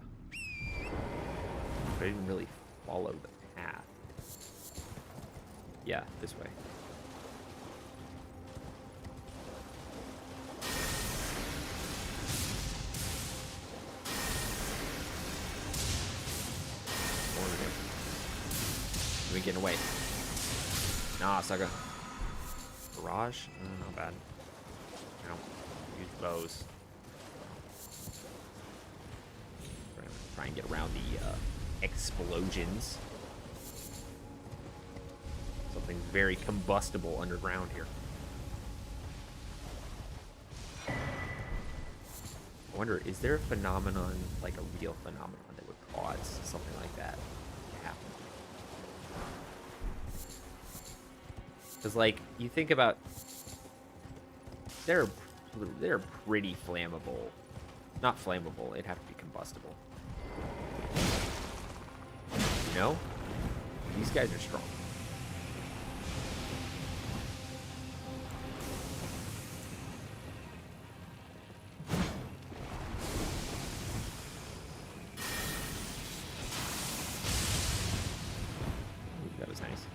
But I didn't really follow the path. Yeah, this way. We getting away. Nah, sucker. Barrage? Not bad. No. Use bows. We're gonna try and get around the explosions. Something very combustible underground here. I wonder, is there a phenomenon, like a real phenomenon, that would cause something like that to happen? Because, like, you think about... They're pretty flammable. Not flammable, it'd have to be combustible. You know? These guys are strong. Ooh, that was nice.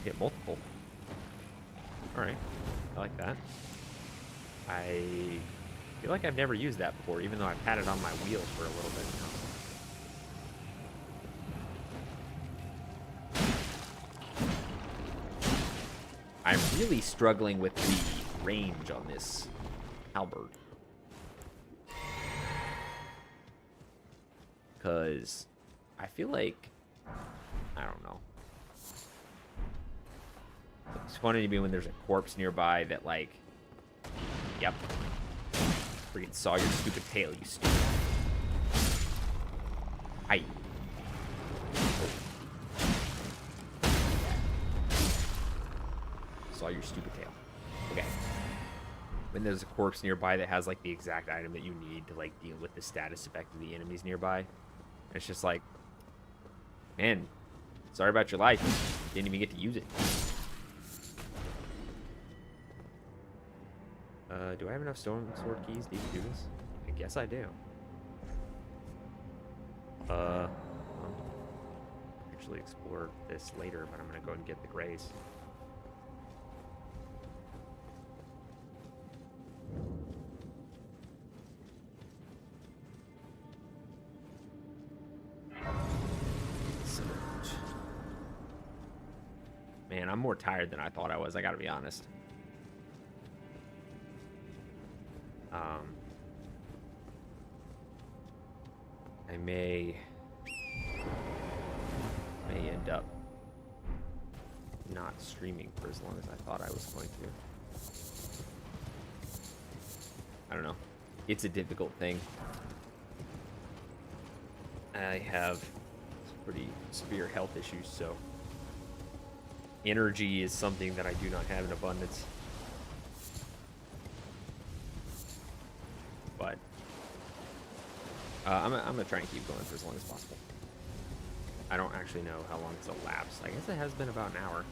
Hit multiple. Alright. I like that. I feel like I've never used that before, even though I've had it on my wheel for a little bit now. I'm really struggling with the range on this halberd. Because I feel like... I don't know. It's funny to me when there's a corpse nearby that, like... Yep. Freaking saw your stupid tail, you stupid. Hi. Saw your stupid tail. Okay. When there's a corpse nearby that has, like, the exact item that you need to, like, deal with the status effect of the enemies nearby. It's just like... Man, sorry about your life. Didn't even get to use it. Do I have enough stone sword keys to even do this? I guess I do. Well, actually explore this later, but I'm gonna go and get the grace. Excellent. Man, I'm more tired than I thought I was, I gotta be honest. I may end up not streaming for as long as I thought I was going to. I don't know. It's a difficult thing. I have pretty severe health issues, so energy is something that I do not have in abundance. But I'm gonna try and keep going for as long as possible. I don't actually know how long it's elapsed. I guess it has been about an hour.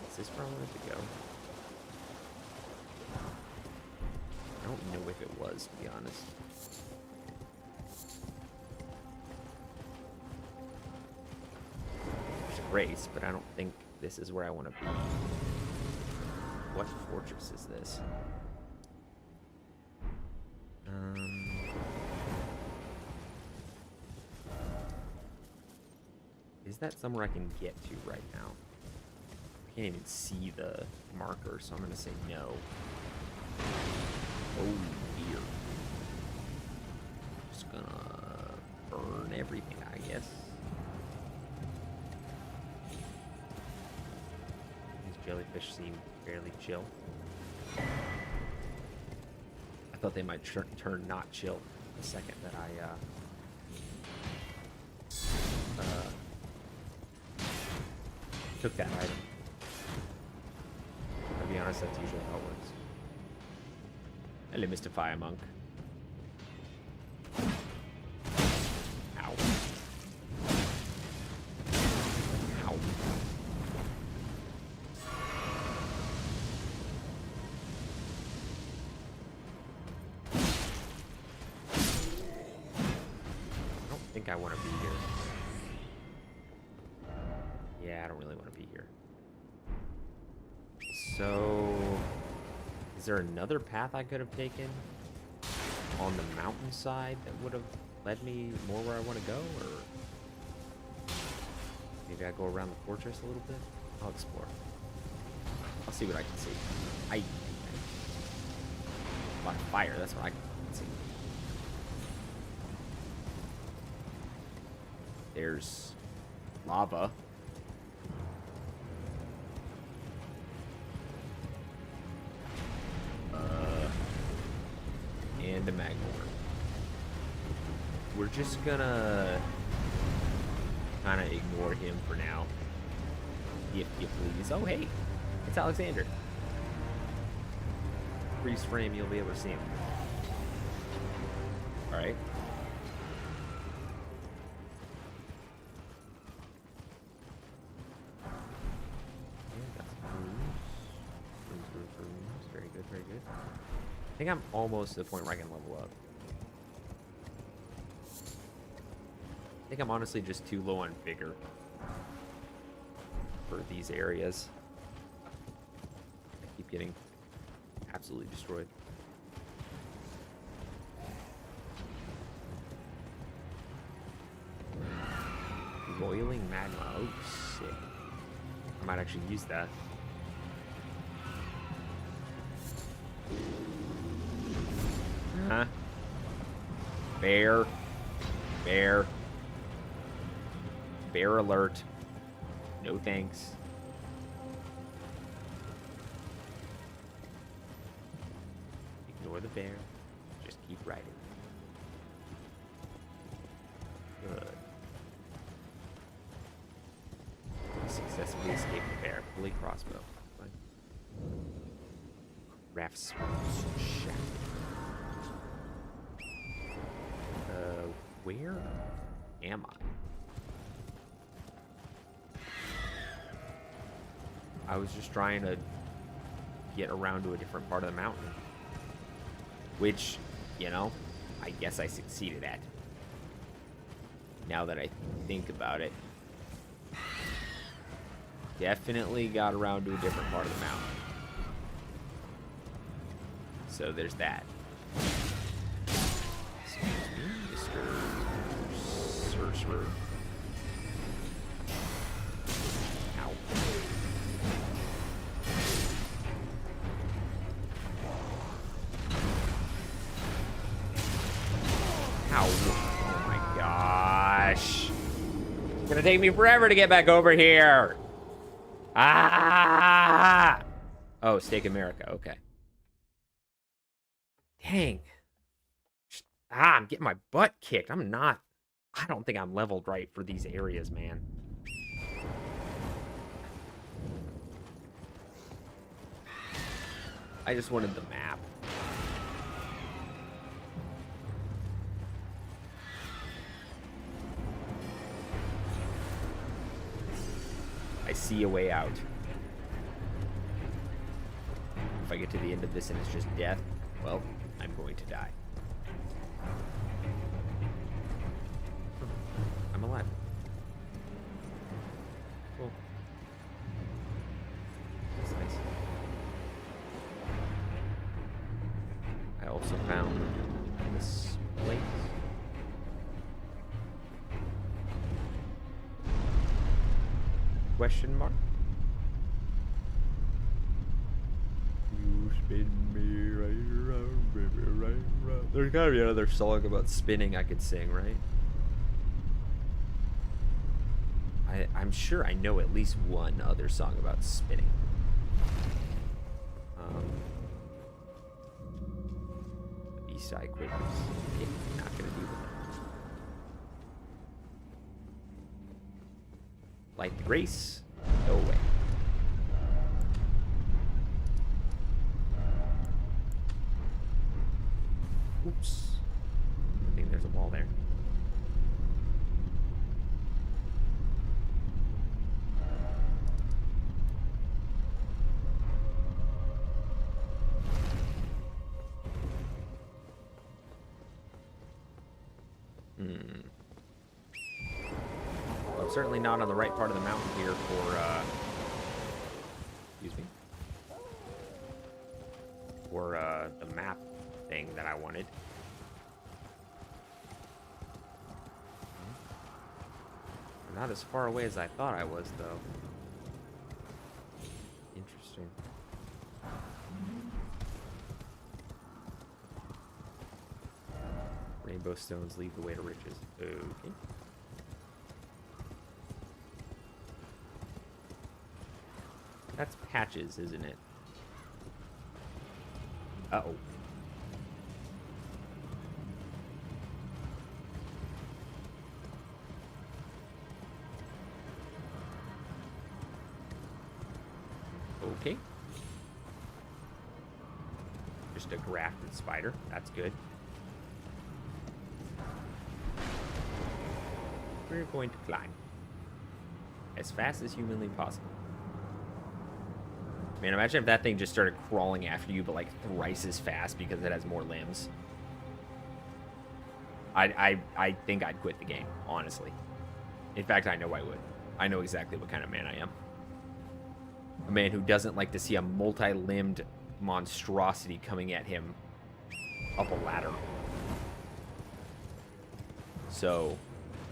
Is this where I wanted to go? I don't know if it was, to be honest. There's grace, but I don't think this is where I want to be. What fortress is this? Is that somewhere I can get to right now? I can't even see the marker, so I'm gonna say no. Oh dear. Just gonna burn everything, I guess. These jellyfish seem fairly chill. I thought they might turn not chill the second that I took that item. To be honest, that's usually how it works. Hello, Mr. Fire Monk. Ow. Ow. I don't think I want to be here. Yeah, I don't really want to be here. So, is there another path I could have taken on the mountainside that would have led me more where I want to go? Or maybe I go around the fortress a little bit? I'll explore. I'll see what I can see. A lot of fire, that's what I can see. There's lava. And a magmor. We're just gonna kind of ignore him for now, if you please. Oh, hey, it's Alexander. Freeze frame, you'll be able to see him. All right. Very good, very good. I think I'm almost to the point where I can level up. I think I'm honestly just too low on vigor for these areas. I keep getting absolutely destroyed. Boiling magma. Oh, sick. I might actually use that. Huh? Bear. Bear. Bear alert. No thanks. Ignore the bear. Just keep riding. Good. Successfully escaped the bear. Fully crossbow. Fine. Rafts. Shack. Where am I? I was just trying to get around to a different part of the mountain. Which, you know, I guess I succeeded at. Now that I think about it. Definitely got around to a different part of the mountain. So there's that. Excuse me, Mr. Sorcerer. Ow. Ow. Oh my gosh. It's gonna take me forever to get back over here. Ah! Oh, Steak America. Okay. Dang. I'm getting my butt kicked. I don't think I'm leveled right for these areas, man. I just wanted the map. I see a way out. If I get to the end of this and it's just death, well, I'm going to die. I'm alive. Cool. That's nice. I also found this place. Question mark? You spin me right around, baby, right around. There's gotta be another song about spinning I could sing, right? I'm sure I know at least one other song about spinning. The B-side Quakers. Yeah, not gonna do that. Light the grace. Go away. Oops. I think there's a wall there. Well, I'm certainly not on the right part of the mountain here for, excuse me. For, the map thing that I wanted. I'm not as far away as I thought I was, though. Interesting. Rainbow stones lead the way to riches. Okay. That's patches, isn't it? Uh-oh. Okay. Just a grafted spider. That's good. We're going to climb. As fast as humanly possible. Man, imagine if that thing just started crawling after you, but like thrice as fast because it has more limbs. I think I'd quit the game, honestly. In fact, I know I would. I know exactly what kind of man I am. A man who doesn't like to see a multi-limbed monstrosity coming at him up a ladder. So,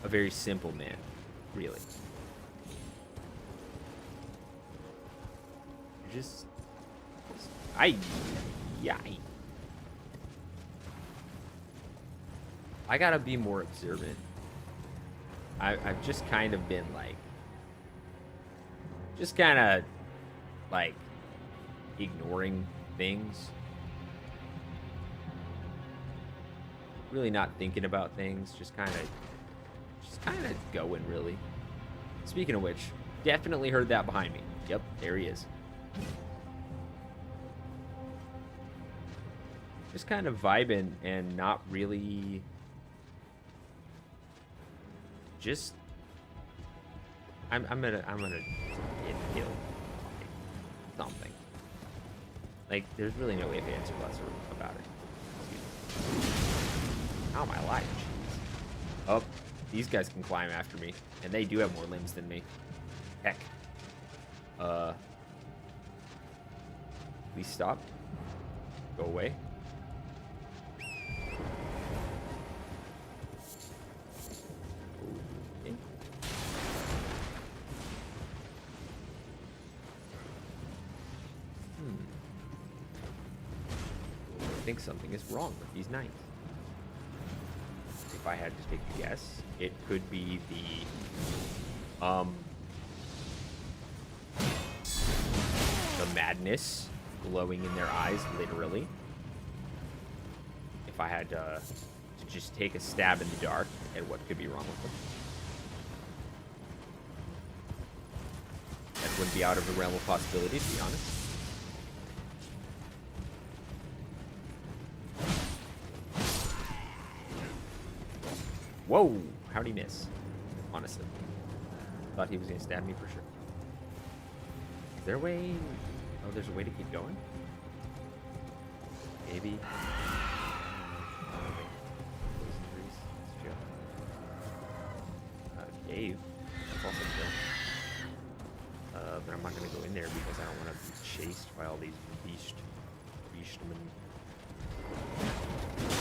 a very simple man, really. Just I gotta be more observant. I've just kind of been like, just kind of like ignoring things. Really not thinking about things. Just kind of going, really. Speaking of which, definitely heard that behind me. Yep, there he is. Just kind of vibing and not really just I'm gonna get killed. something. Like, there's really no ifs, ands, or buts about it. Excuse me. How am I alive? Jeez. Oh, these guys can climb after me, and they do have more limbs than me. Heck. Please stop. Go away. Okay. I think something is wrong with these knights. If I had to take a guess, it could be the madness glowing in their eyes, literally. If I had to just take a stab in the dark at what could be wrong with them. That wouldn't be out of the realm of possibility, to be honest. Whoa! How'd he miss? Honestly. Thought he was gonna stab me for sure. Is there a way? Oh, there's a way to keep going? Maybe. Poison grease. Let's chill. Cave. That's also chill. But I'm not gonna go in there because I don't want to be chased by all these beastmen.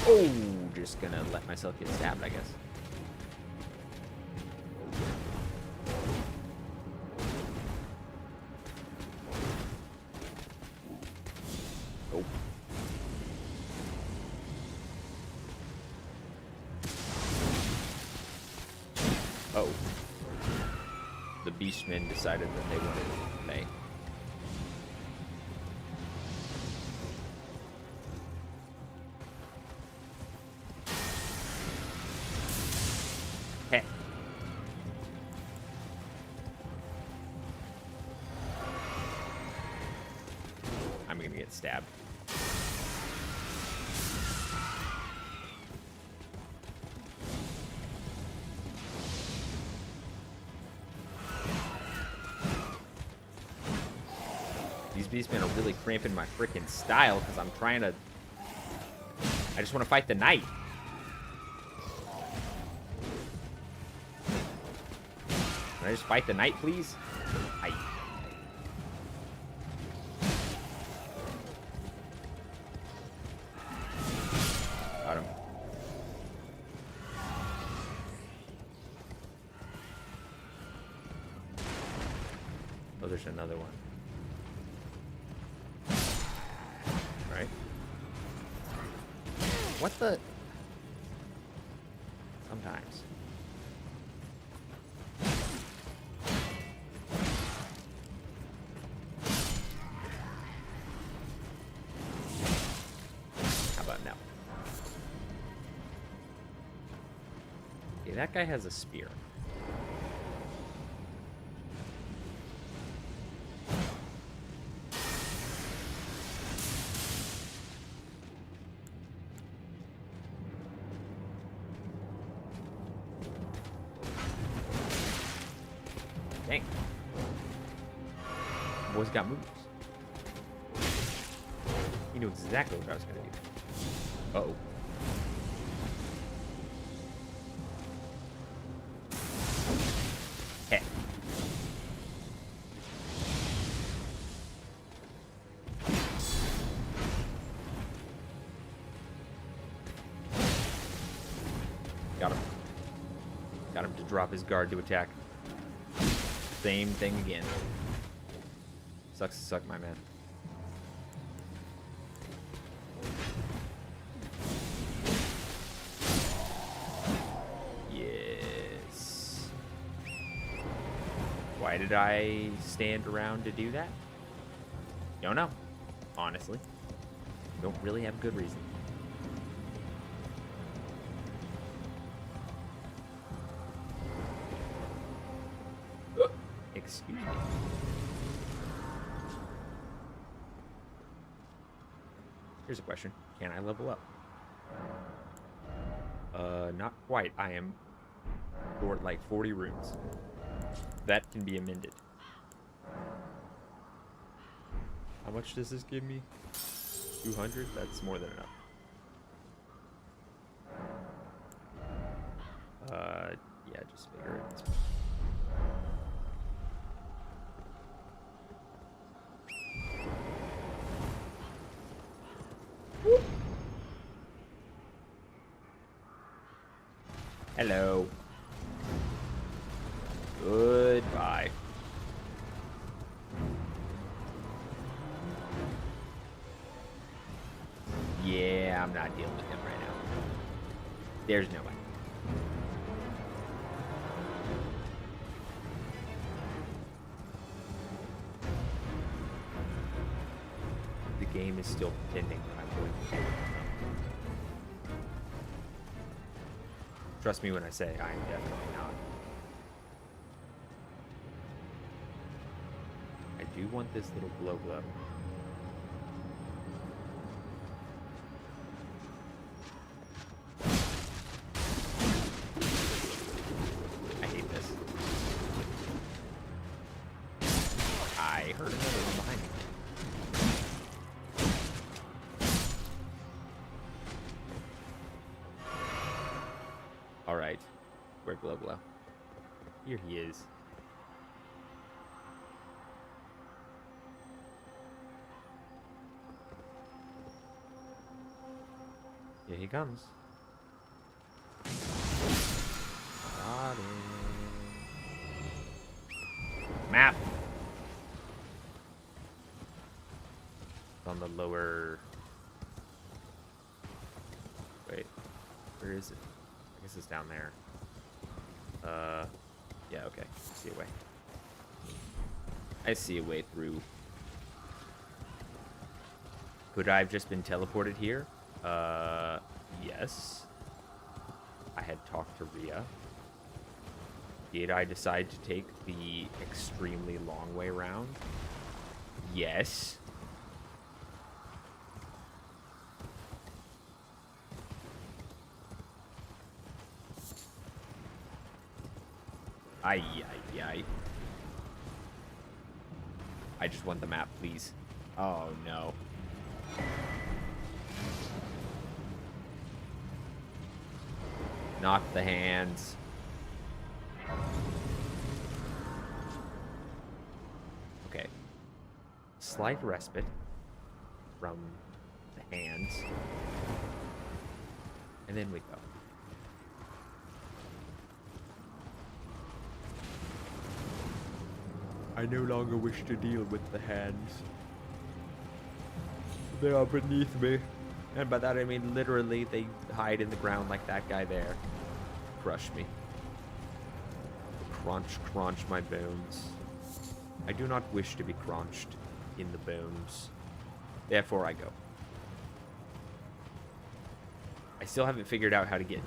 Oh, just gonna let myself get stabbed, I guess. Oh. Oh. The beastmen decided that they wanted to play. Heh. I'm gonna get stabbed. These beastmen are really cramping my freaking style because I'm trying to... I just want to fight the knight. Can I just fight the knight, please? Got him. Oh, there's another one. Right. What the? Sometimes. How about now? Okay, that guy has a spear. Dang. Boy's got moves. He knew exactly what I was gonna do. Uh-oh. Heck. Got him. Got him to drop his guard to attack. Same thing again. Sucks to suck, my man. Yes. Why did I stand around to do that? Don't know. Honestly. Don't really have a good reason. Excuse me. Here's a question. Can I level up? Not quite. I am short like 40 runes. That can be amended. How much does this give me? 200? That's more than enough. Yeah, just figure it. Hello. Goodbye. Yeah, I'm not dealing with him right now. There's no way. The game is still pretending that I'm going to deal with him. Trust me when I say I am definitely not. I do want this little glow. I hate this. I heard another one behind me. Alright. Where glow? Here he is. Here he comes. Got him. Map! It's on the lower... Wait. Where is it? I guess it's down there. Yeah, okay. I see a way. I see a way through. Could I have just been teleported here? Yes. I had talked to Rhea. Did I decide to take the extremely long way around? Yes. Ay. I just want the map, please. Oh, no. Not the hands. Okay. Slight respite from the hands. And then we go. I no longer wish to deal with the hands. They are beneath me. And by that I mean literally they hide in the ground like that guy there. Crush me. Crunch my bones. I do not wish to be crunched in the bones. Therefore I go. I still haven't figured out how to get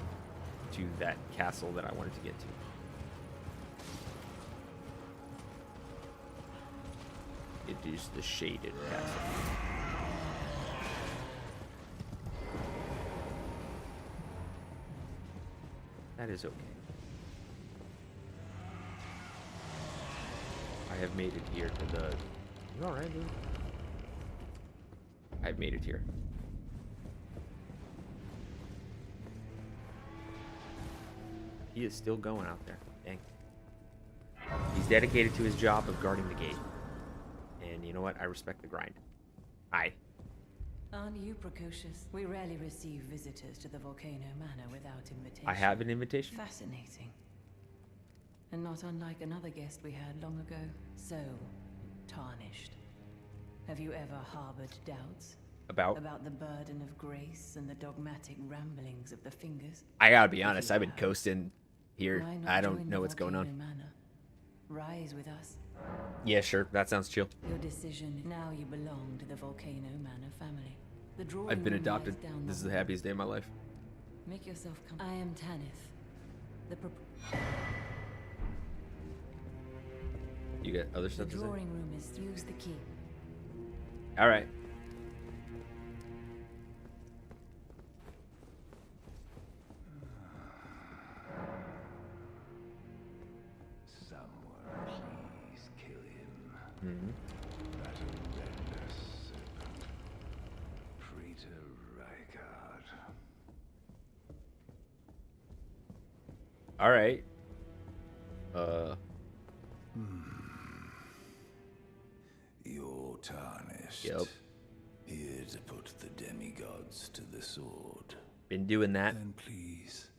to that castle that I wanted to get to. It is the shaded castle. That is okay. I have made it here to the... You alright, dude? I've made it here. He is still going out there. Dang. He's dedicated to his job of guarding the gate. And you know what? I respect the grind. Aye. Aren't you precocious? We rarely receive visitors to the Volcano Manor without invitation. I have an invitation. Fascinating. And not unlike another guest we had long ago. So, tarnished. Have you ever harbored doubts? About the burden of grace and the dogmatic ramblings of the fingers? I gotta be honest, I've been coasting here. I don't know what's going on. Manor? Rise with us. Yeah, sure. That sounds chill. Your decision. Now you belong to the Volcano Manor family. The drawing I've been room adopted. lies down This is the the happiest day of my life. Make yourself come. I am Tanith. You got other The stuff to say? drawing room is use the key. All right. Someone please kill him. Mm-hmm. That horrendous All right. You're tarnished. Yep. Here to put the demigods to the sword. Been doing that. Then please,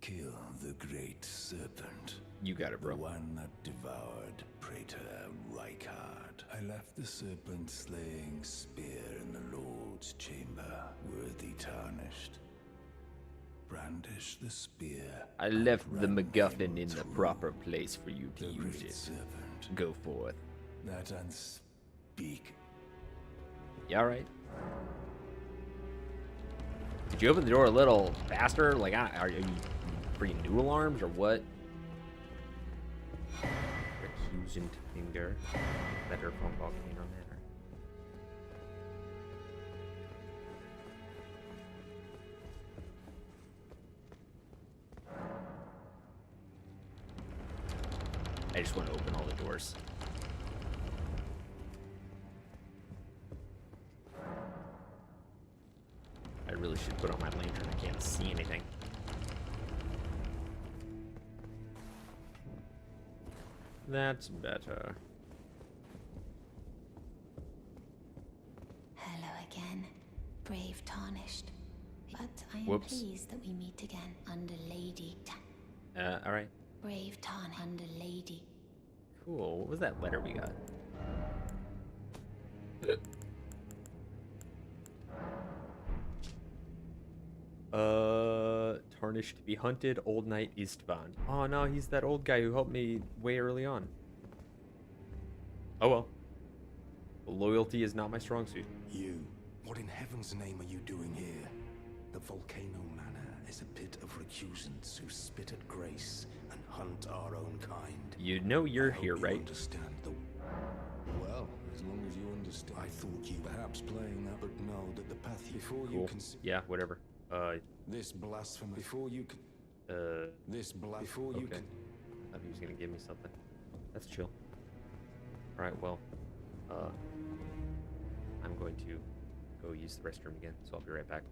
kill the great serpent. You got it, The bro. one that devoured Praetor Rykard. I left the serpent slaying spear in the Lord's chamber. Worthy tarnished. Brandish the spear. I left the and MacGuffin ram in the through proper place for you to the use great it. serpent. Go forth. That unspeak. You all right? Did you open the door a little faster? Like, are you freaking new alarms or what? Recusant finger. Better phone volcano manner. I just want to open all the doors. I really should put on my lantern. I can't see anything. That's better. Hello again, brave tarnished. But I am Whoops. pleased that we meet again under Lady Alright. Brave tarnished under Lady. Cool. What was that letter we got? Tarnished to be hunted, Old Knight Istvan. Oh no, he's that old guy who helped me way early on. Oh well. Loyalty is not my strong suit. You, what in heaven's name are you doing here? The Volcano Manor is a pit of recusants who spit at grace and hunt our own kind. You know you're I hope here, you right? Understand the... Well, as long as you understand. I thought you perhaps playing that, but know that the path before you Cool. can... Yeah, whatever. This blasphemy before you can... This before you okay. can... I thought he was gonna give me something. That's chill. Alright, well, I'm going to go use the restroom again, so I'll be right back.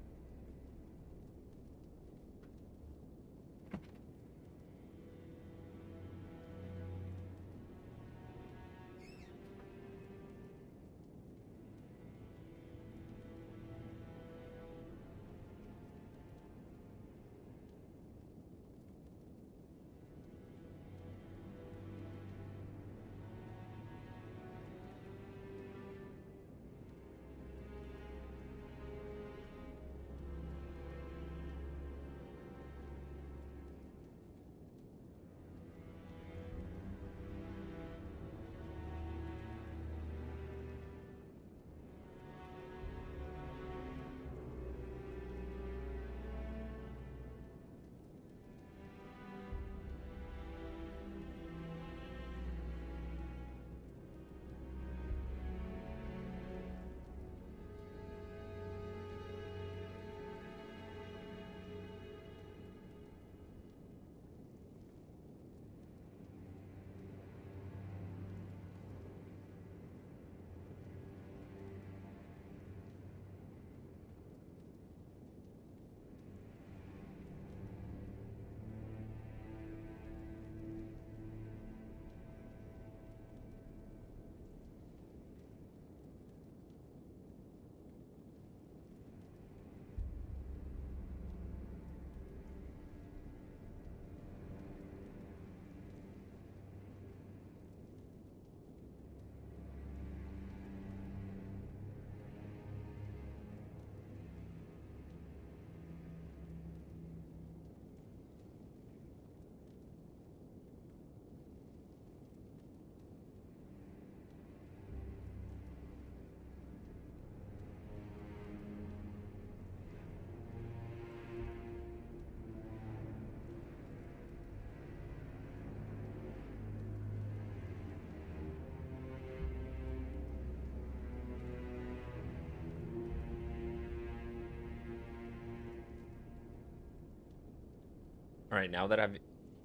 All right, now that I've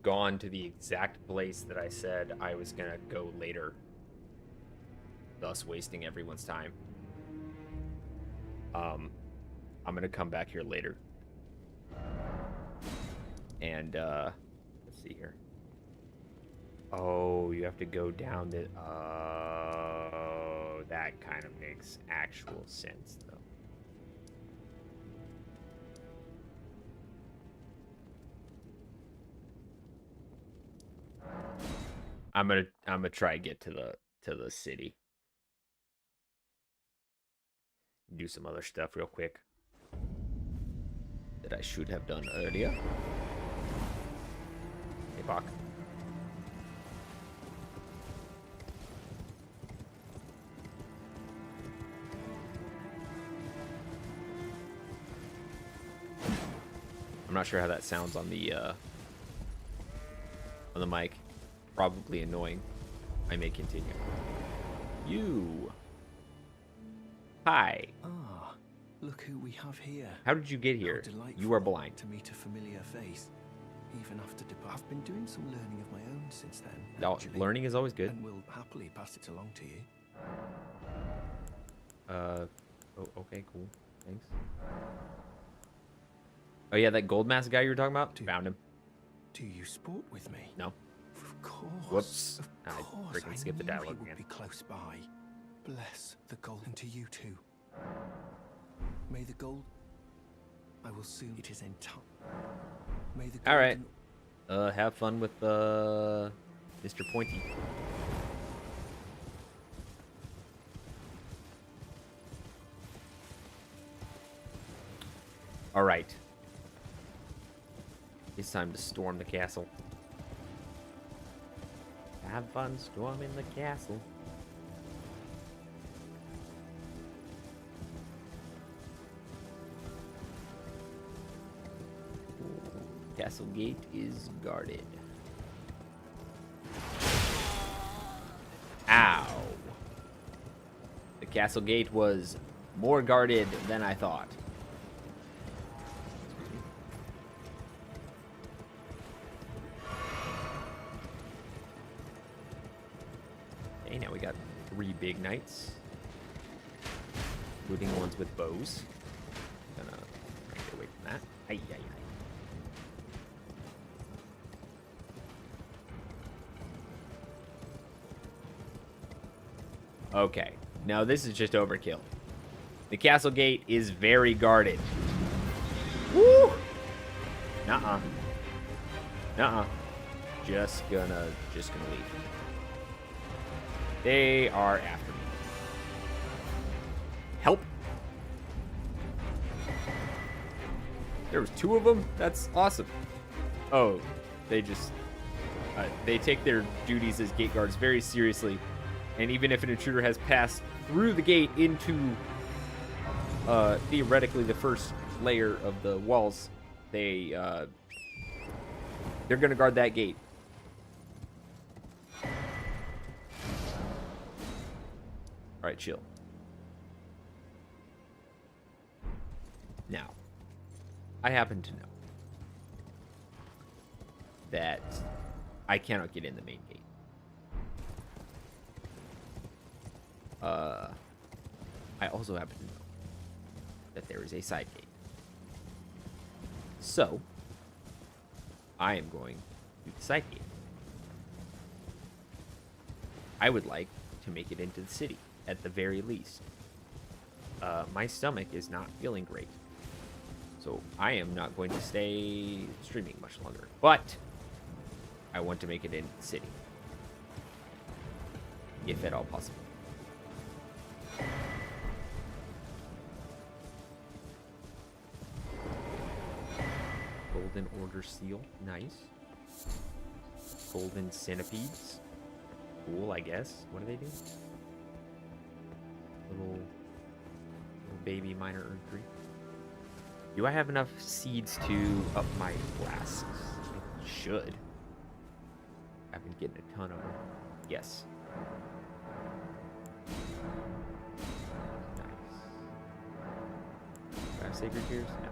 gone to the exact place that I said I was gonna go later, thus wasting everyone's time, I'm gonna come back here later. And let's see here. Oh, you have to go down the. Oh, that kind of makes actual sense, though. I'm gonna try to get to the city. Do some other stuff real quick that I should have done earlier. Hey, Bach. I'm not sure how that sounds on the mic. Probably annoying. I may continue. You. Hi. Ah, look who we have here. How did you get How here? delightful You are blind. to meet a familiar face. Even after I've been doing some learning of my own since then. No, actually, learning is always good. and will happily pass it along to you. Oh, okay, cool. Thanks. Oh yeah, that gold mask guy you were talking about? Found him. Do you sport with me? No. Of course. Whoops. Of I course. freaking skipped the knew dialogue he would again. be close by. Bless the gold, and to you too. May the gold. I will soon. It is entire. May the. All right. golden- Have fun with Mr. Pointy. All right. It's time to storm the castle. Have fun storming the castle. Castle gate is guarded. Ow. The castle gate was more guarded than I thought. Okay, now we got 3 big knights. Including ones with bows. Gonna get away from that. Ay, ay, ay. Okay, now this is just overkill. The castle gate is very guarded. Woo! Nuh-uh. Nuh-uh. Just gonna leave. They are after me. Help! There was 2 of them? That's awesome. Oh, they just... they take their duties as gate guards very seriously. And even if an intruder has passed through the gate into, theoretically, the first layer of the walls, they're going to guard that gate. All right, chill. Now, I happen to know that I cannot get in the main gate. I also happen to know that there is a side gate. So, I am going to the side gate. I would like to make it into the city, at the very least. My stomach is not feeling great. So, I am not going to stay streaming much longer. But, I want to make it into the city. If at all possible. Golden Order Seal. Nice. Golden Centipedes. Cool, I guess. What do they do? Little baby minor Erdtree. Do I have enough seeds to up my flasks? I should. I've been getting a ton of them. Yes. Nice. Do I have Sacred Tears? No.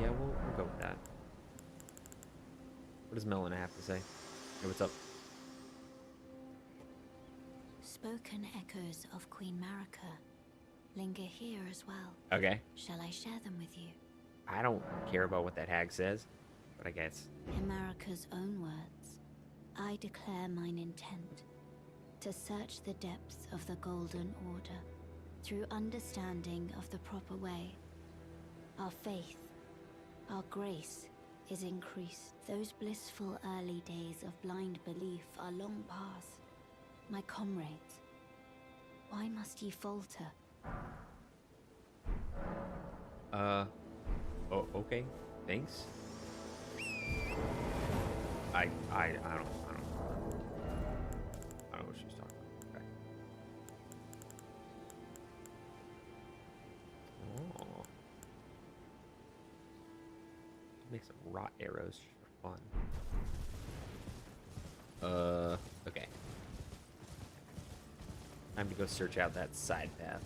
Yeah, we'll go with that. What does Melina have to say? Hey, what's up? Spoken echoes of Queen Marika linger here as well. Okay. Shall I share them with you? I don't care about what that hag says, but I guess. America's own words. I declare mine intent to search the depths of the Golden Order through understanding of the proper way. Our faith, our grace is increased. Those blissful early days of blind belief are long past. My comrades, why must ye falter? Oh, okay. Thanks. I don't know what she's talking about. Okay. Oh. Make some rot arrows for fun. Okay. Time to go search out that side path.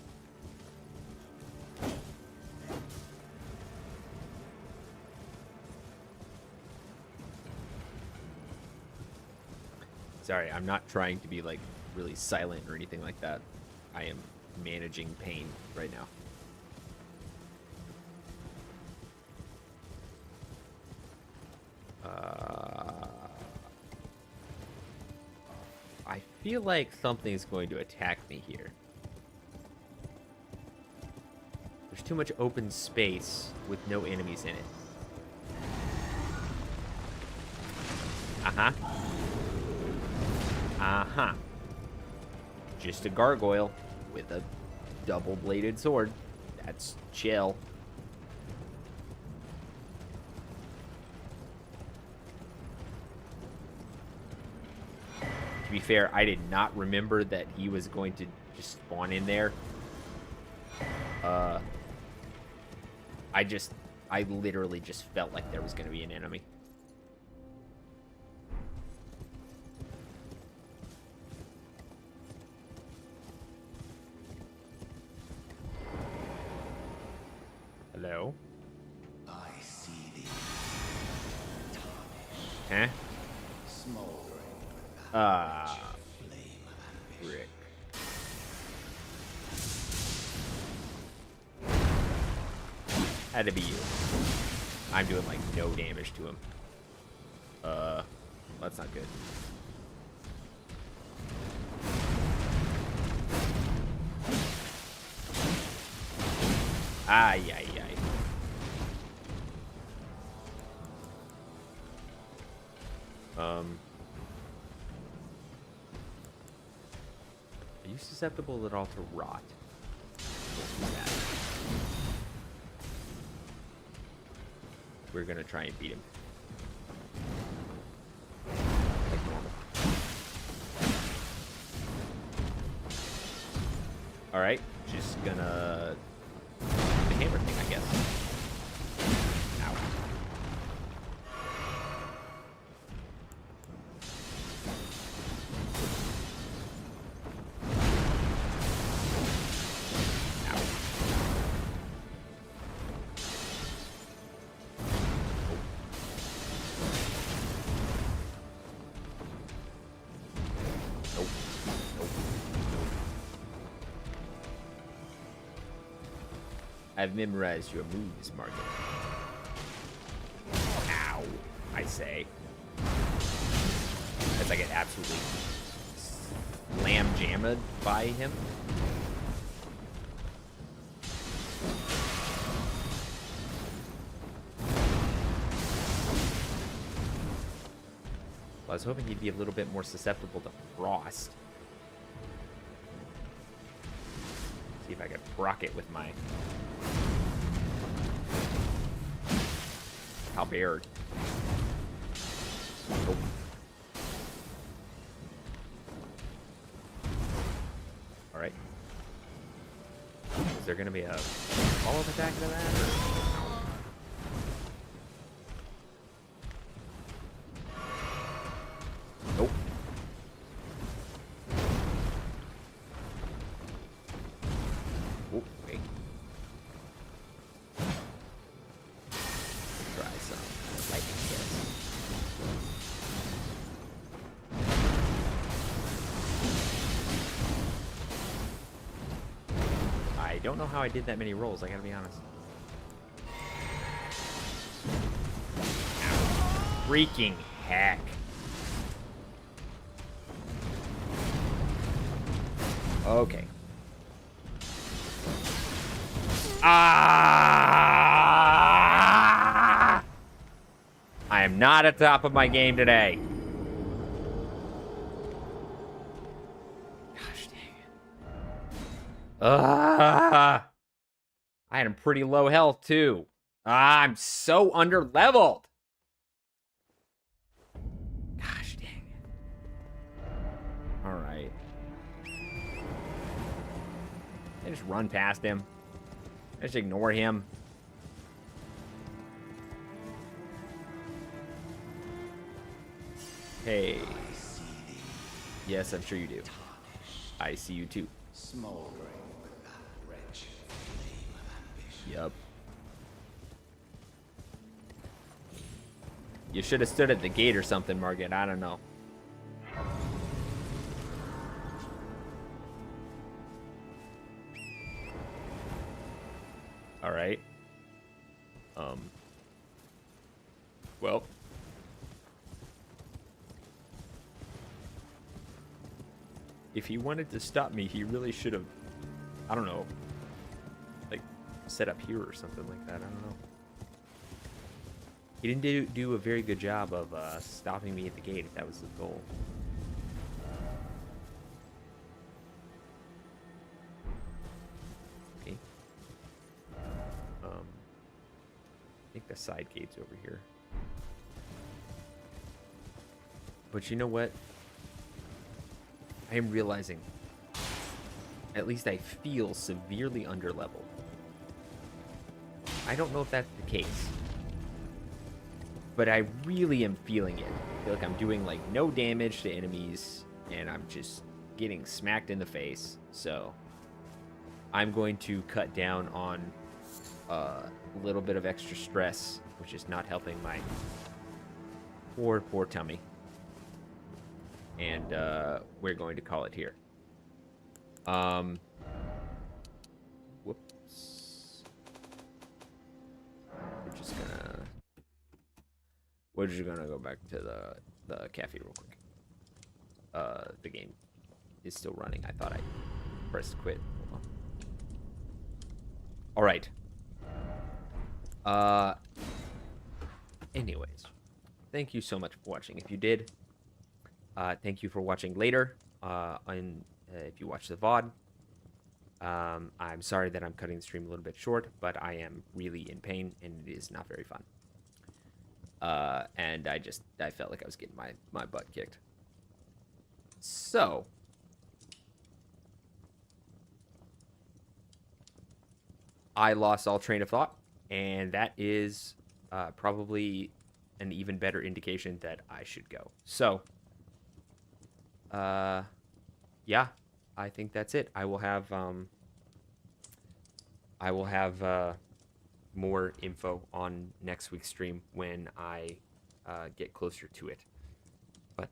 Sorry, I'm not trying to be like really silent or anything like that. I am managing pain right now. I feel like something's going to attack me here. There's too much open space with no enemies in it. Uh-huh. Uh-huh. Just a gargoyle with a double-bladed sword. That's chill. To be fair, I did not remember that he was going to just spawn in there. I literally just felt like there was going to be an enemy. Hello? I see thee. Huh? Smoldering with Ah, flame of ambition. Rick. Had to be you. I'm doing like no damage to him. That's not good. Ay, ay, ay. Are you susceptible at all to rot? We'll do that. We're gonna try and beat him. Like normal. Alright, just gonna the hammer thing, I guess. Ow. Ow. Nope. Nope. I've memorized your moves, Margit. Ow, I say. As I get absolutely slam jammed by him. Well, I was hoping he'd be a little bit more susceptible to frost. See if I could proc it with my halberd. Nope. Alright. Is there gonna be a follow-up attack to that? Or? Nope. Oh, wait. Try some lightning hits. I don't know how I did that many rolls, I gotta be honest. freaking heck. Okay. Ah! I am not at the top of my game today. Gosh dang it. I had pretty low health too. I'm so under leveled. Gosh dang it. All right. I just run past him. I just ignore him. Hey. Yes, I'm sure you do. I see you too. Yup. You should have stood at the gate or something, Margit. I don't know. All right. Well. If he wanted to stop me, he really should have, I don't know, like, set up here or something like that. I don't know. He didn't do a very good job of stopping me at the gate if that was the goal. Okay. I think the side gate's over here. But you know what? I am realizing, at least I feel severely underleveled. I don't know if that's the case, but I really am feeling it. I feel like I'm doing like no damage to enemies, and I'm just getting smacked in the face. So I'm going to cut down on a little bit of extra stress, which is not helping my poor tummy. And we're going to call it here. Whoops. We're just gonna go back to the cafe real quick. The game is still running. I thought I pressed quit. Hold on. All right. Anyways, thank you so much for watching. If you did, thank you for watching later. If you watch the VOD, I'm sorry that I'm cutting the stream a little bit short, but I am really in pain and it is not very fun. And I felt like I was getting my butt kicked. So, I lost all train of thought, and that is probably an even better indication that I should go. So, yeah, I think that's it. I will have more info on next week's stream when I get closer to it. But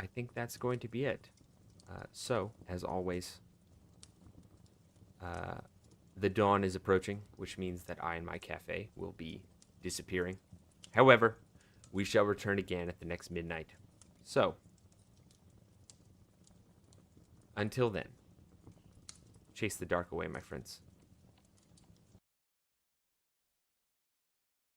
I think that's going to be it. So, as always, the dawn is approaching, which means that I and my cafe will be disappearing. However, we shall return again at the next midnight. So, until then, chase the dark away, my friends.